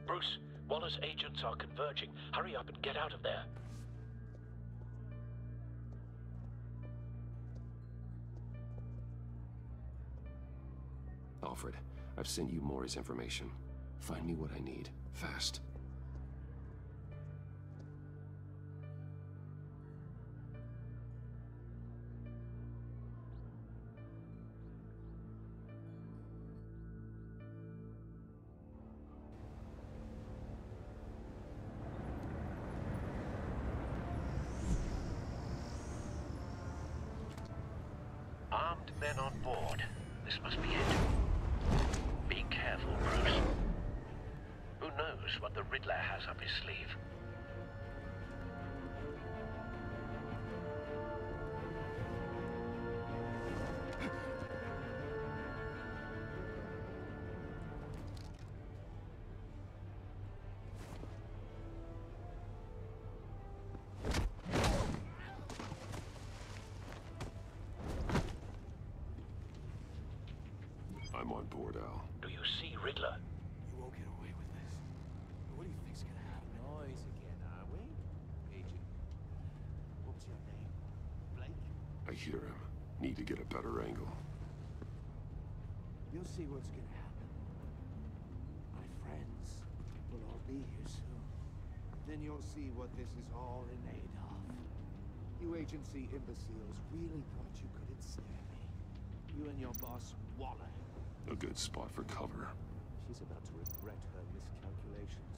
Bruce, Waller's agents are converging. Hurry up and get out of there. Alfred, I've sent you Maury's information. Find me what I need, fast. Armed men on board. This must be it. Be careful, Bruce. Who knows what the Riddler has up his sleeve? I'm on board, Al. Do you see Riddler? You won't get away with this. What do you think's gonna happen? Noise again, are we? Agent, what's your name? Blake? I hear him. Need to get a better angle. You'll see what's gonna happen. My friends will all be here soon. Then you'll see what this is all in aid of. You agency imbeciles really thought you could ensnare me. You and your boss, Waller. A good spot for cover. She's about to regret her miscalculations.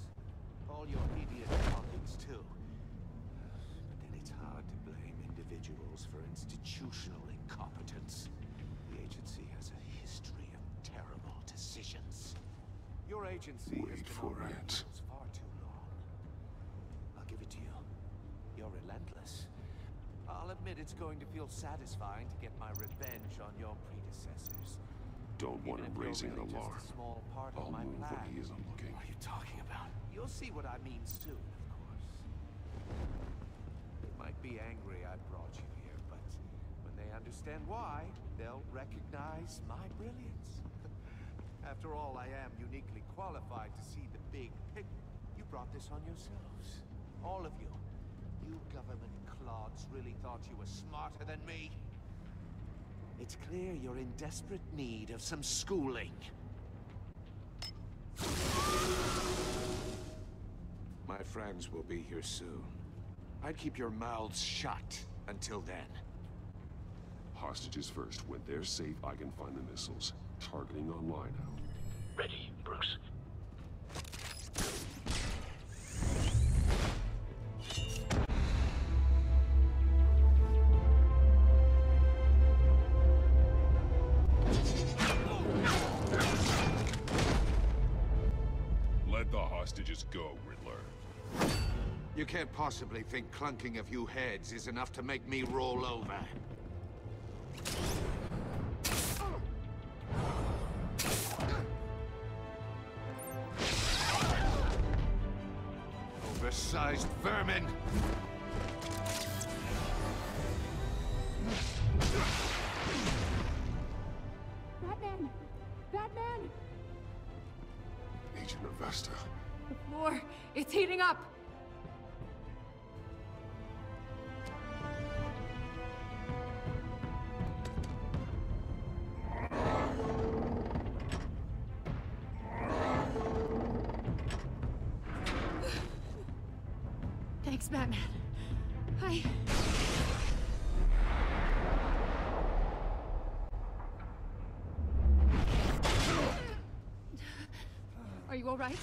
All your idiot colleagues, too. But then it's hard to blame individuals for institutional incompetence. The agency has a history of terrible decisions. Your agency has been on my it. heels far too long. I'll give it to you. You're relentless. I'll admit it's going to feel satisfying to get my revenge on your predecessors. Don't want him raising an alarm. Just a small part of I'll my move plan. when he isn't looking. What are you talking about? You'll see what I mean soon, of course. They might be angry I brought you here, but when they understand why, they'll recognize my brilliance. After all, I am uniquely qualified to see the big picture. You brought this on yourselves. All of you. You government clods really thought you were smarter than me. It's clear you're in desperate need of some schooling. My friends will be here soon. I'd keep your mouths shut until then. Hostages first. When they're safe, I can find the missiles. Targeting online now. Ready, Bruce. Let the hostages go, Riddler. You can't possibly think clunking a few heads is enough to make me roll over. Oversized vermin! Batman! Batman! Agent Avesta. The floor, it's heating up! Thanks, Batman. Are you all right?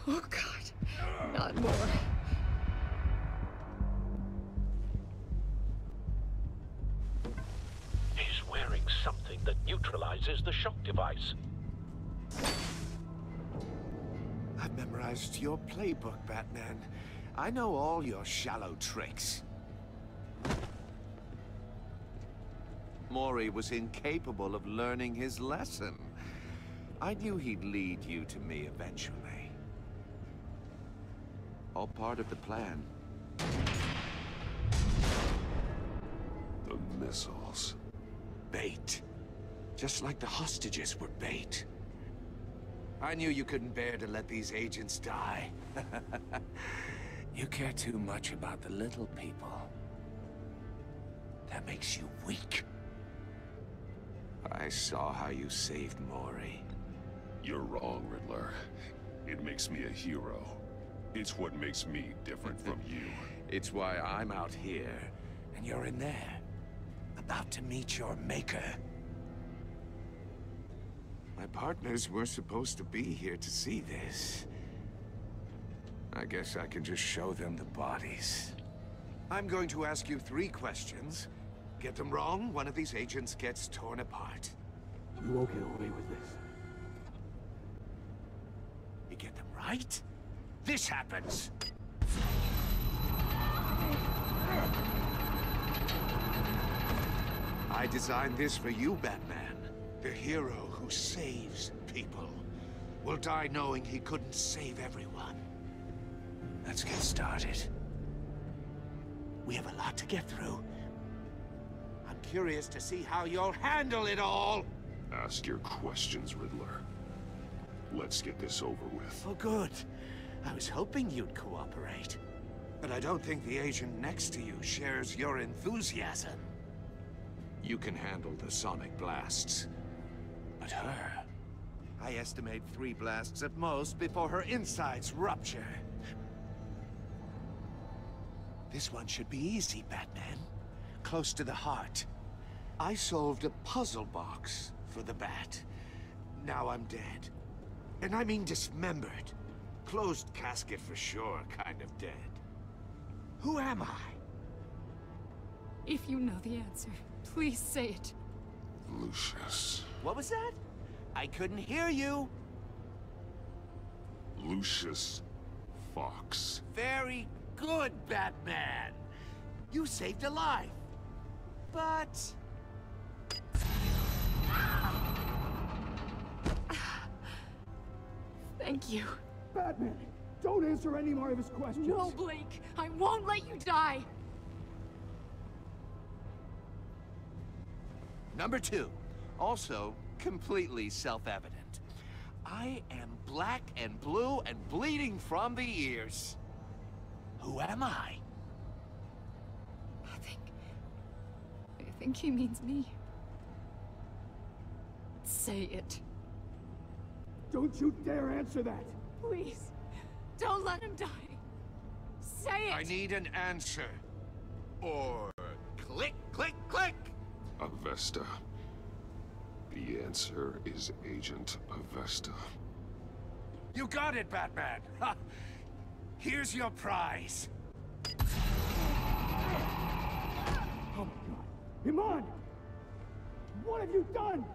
Oh, God. Not more. He's wearing something that neutralizes the shock device. I've memorized your playbook, Batman. I know all your shallow tricks. Maury was incapable of learning his lesson. I knew he'd lead you to me eventually. All part of the plan. The missiles. Bait. Just like the hostages were bait. I knew you couldn't bear to let these agents die. You care too much about the little people. That makes you weak. I saw how you saved Mori. You're wrong, Riddler. It makes me a hero. It's what makes me different from you. It's why I'm out here, and you're in there. About to meet your maker. My partners were supposed to be here to see this. I guess I can just show them the bodies. I'm going to ask you 3 questions. Get them wrong, one of these agents gets torn apart. You won't get away with this. You get them right, this happens. I designed this for you, Batman. The hero who saves people will die knowing he couldn't save everyone. Let's get started. We have a lot to get through. I'm curious to see how you'll handle it all. Ask your questions, Riddler. Let's get this over with. Oh, good. I was hoping you'd cooperate. But I don't think the agent next to you shares your enthusiasm. You can handle the sonic blasts. But her... I estimate 3 blasts at most before her insides rupture. This one should be easy, Batman. Close to the heart. I solved a puzzle box for the Bat. Now I'm dead. And I mean dismembered. Closed casket for sure, kind of dead. Who am I? If you know the answer, please say it. Lucius. What was that? I couldn't hear you. Lucius Fox. Very good, Batman. You saved a life. But... Thank you. Batman, don't answer any more of his questions. No, Blake. I won't let you die. Number 2. Also, completely self-evident. I am black and blue and bleeding from the ears. Who am I? I think he means me. Say it. Don't you dare answer that! Please, don't let him die. Say it! I need an answer. Or... click, click, click! Avesta. The answer is Agent Avesta. You got it, Batman! Ha. Here's your prize. Oh my god. Iman! What have you done?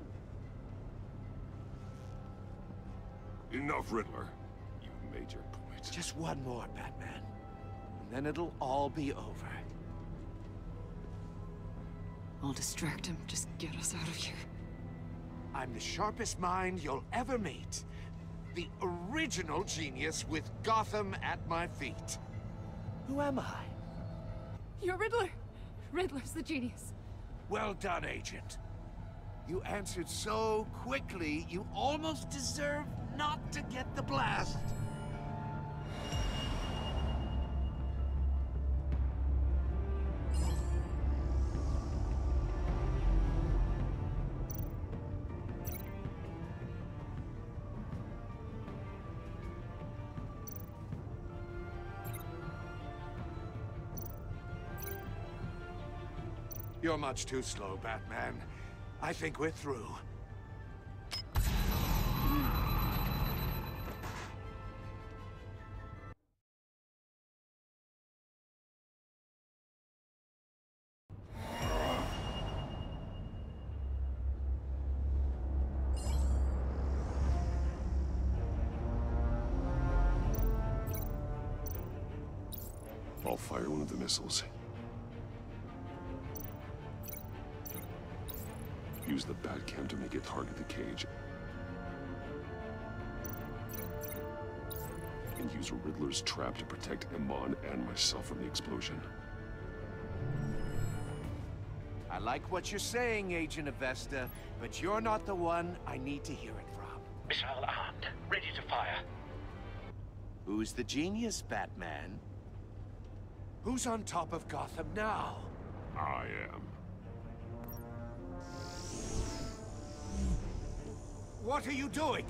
Enough, Riddler. You've made your point. Just one more, Batman. And then it'll all be over. I'll distract him. Just get us out of here. I'm the sharpest mind you'll ever meet. The original genius with Gotham at my feet. Who am I? You're Riddler. Riddler's the genius. Well done, Agent. You answered so quickly, you almost deserve not to get the blast. You're much too slow, Batman. I think we're through. I'll fire one of the missiles. Use the Batcam to make it target the cage. And use Riddler's trap to protect Iman and myself from the explosion. I like what you're saying, Agent Avesta, but you're not the one I need to hear it from. Missile armed, ready to fire. Who's the genius, Batman? Who's on top of Gotham now? I am. What are you doing?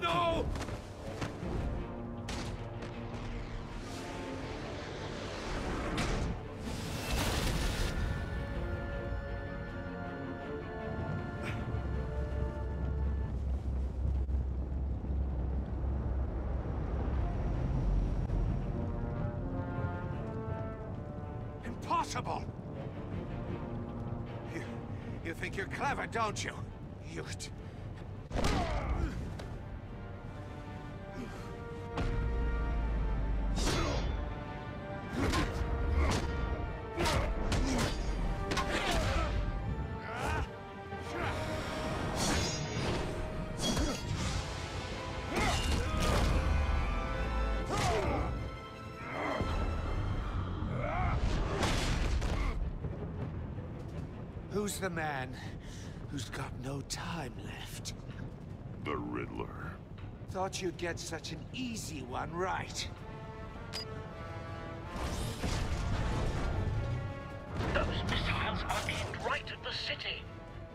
No! Impossible! You think you're clever, don't you? Who's the man who's got no time left? The Riddler. Thought you'd get such an easy one right. Those missiles are aimed right at the city.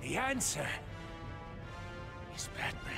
The answer is Batman.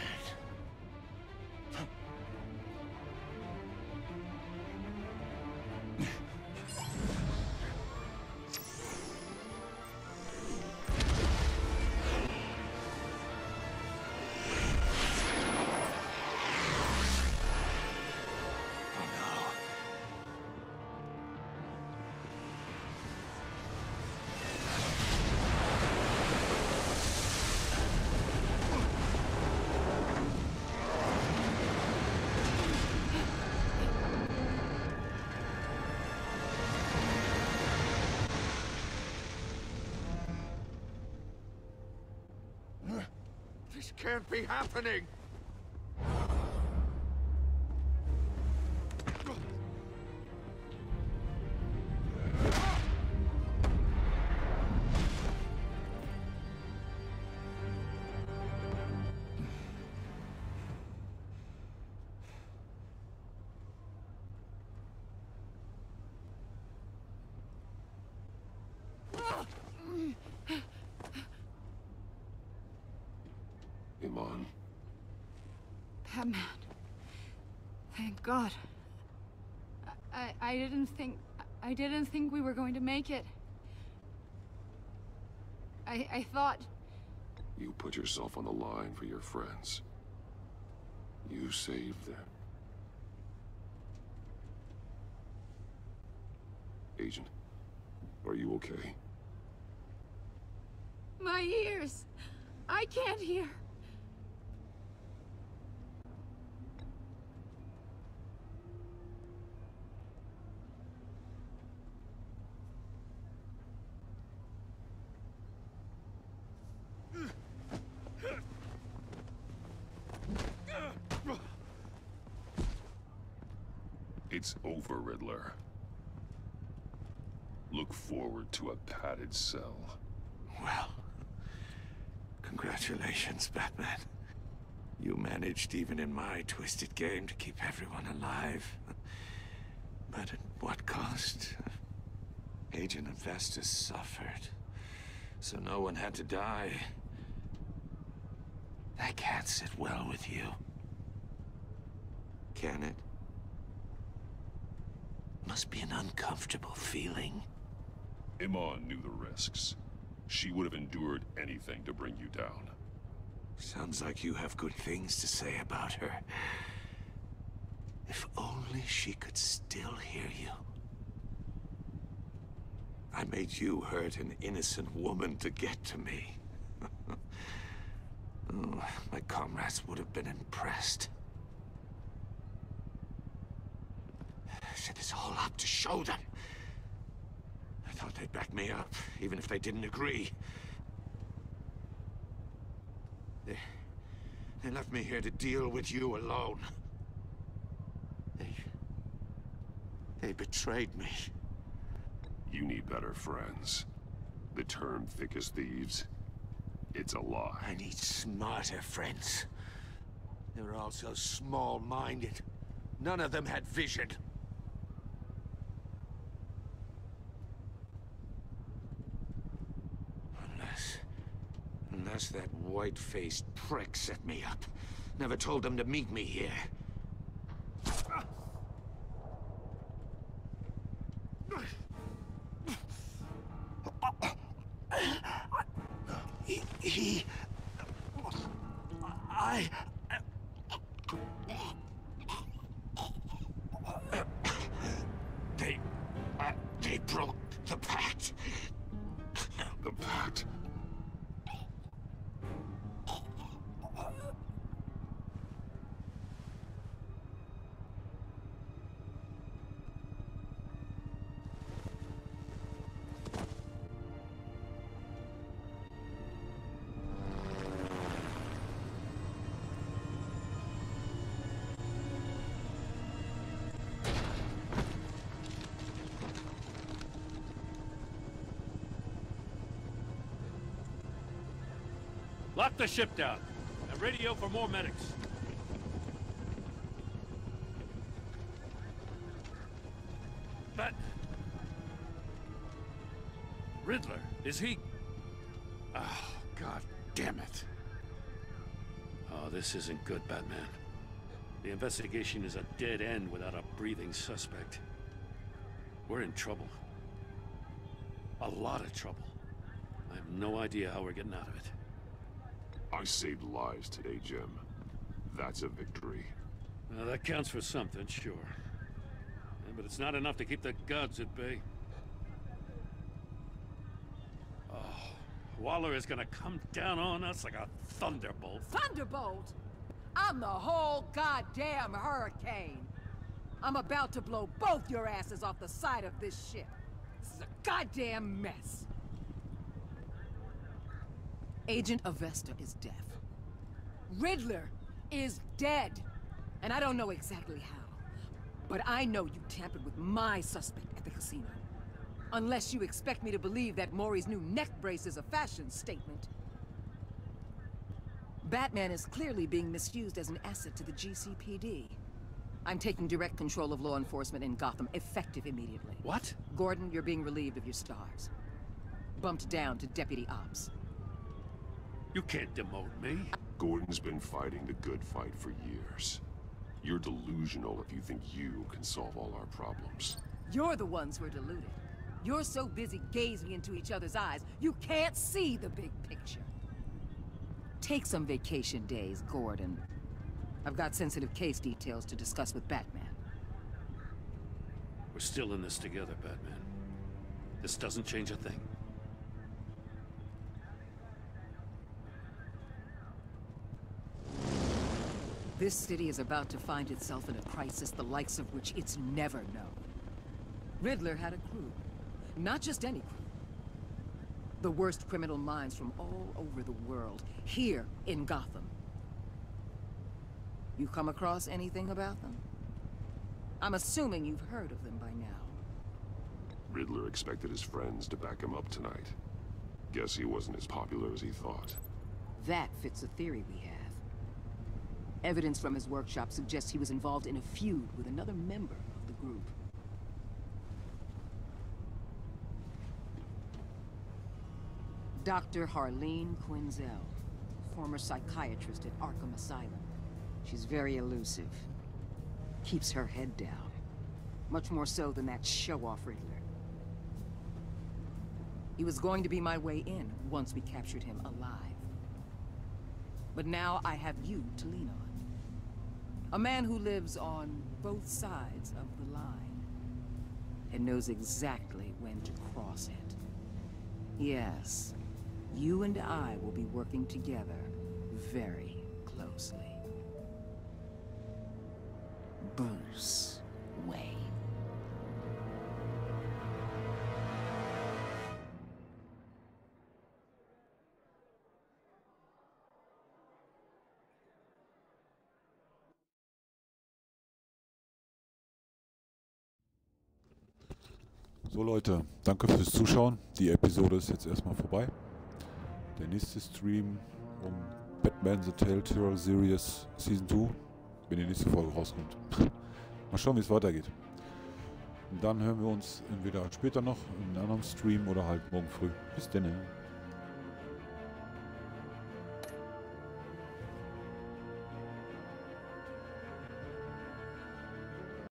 This can't be happening! Iman. Batman. Thank God. I didn't think we were going to make it. I thought... You put yourself on the line for your friends. You saved them. Agent, are you okay? My ears! I can't hear. It's over, Riddler. Look forward to a padded cell. Well, congratulations, Batman. You managed, even in my twisted game, to keep everyone alive. But at what cost? Agent Avesta suffered, so no one had to die. That can't sit well with you. Can it? Must be an uncomfortable feeling. Iman knew the risks. She would have endured anything to bring you down. Sounds like you have good things to say about her. If only she could still hear you. I made you hurt an innocent woman to get to me. Oh, my comrades would have been impressed. I set this all up to show them. I thought they'd back me up, even if they didn't agree. They left me here to deal with you alone. They betrayed me. You need better friends. The term thick as thieves, it's a lie. I need smarter friends. They were all so small-minded. None of them had vision. Unless that white-faced prick set me up. Never told them to meet me here. They broke the pact. The pact? Lock the ship down and radio for more medics. But... Riddler, is he... Oh, God damn it. Oh, this isn't good, Batman. The investigation is a dead end without a breathing suspect. We're in trouble. A lot of trouble. I have no idea how we're getting out of it. I saved lives today, Jim. That's a victory. Well, that counts for something, sure. Yeah, but it's not enough to keep the gods at bay. Oh, Waller is gonna come down on us like a thunderbolt. Thunderbolt? I'm the whole goddamn hurricane. I'm about to blow both your asses off the side of this ship. This is a goddamn mess. Agent Avesta is deaf. Riddler is dead. And I don't know exactly how. But I know you tampered with my suspect at the casino. Unless you expect me to believe that Maury's new neck brace is a fashion statement. Batman is clearly being misused as an asset to the GCPD. I'm taking direct control of law enforcement in Gotham, effective immediately. What? Gordon, you're being relieved of your stars. Bumped down to Deputy Ops. You can't demote me. Gordon's been fighting the good fight for years. You're delusional if you think you can solve all our problems. You're the ones who are deluded. You're so busy gazing into each other's eyes, you can't see the big picture. Take some vacation days, Gordon. I've got sensitive case details to discuss with Batman. We're still in this together, Batman. This doesn't change a thing. This city is about to find itself in a crisis the likes of which it's never known. Riddler had a crew. Not just any crew. The worst criminal minds from all over the world, here in Gotham. You come across anything about them? I'm assuming you've heard of them by now. Riddler expected his friends to back him up tonight. Guess he wasn't as popular as he thought. That fits a theory we have. Evidence from his workshop suggests he was involved in a feud with another member of the group. Dr. Harleen Quinzel, former psychiatrist at Arkham Asylum. She's very elusive. Keeps her head down. Much more so than that show-off Riddler. He was going to be my way in once we captured him alive. But now I have you to lean on. A man who lives on both sides of the line. And knows exactly when to cross it. Yes, you and I will be working together very closely. Bruce Wayne. So Leute, danke fürs Zuschauen. Die Episode ist jetzt erstmal vorbei. Der nächste Stream um Batman The Telltale Series Season 2, wenn die nächste Folge rauskommt. Mal schauen, wie es weitergeht. Und dann hören wir uns entweder später noch in einem anderen Stream oder halt morgen früh. Bis dann.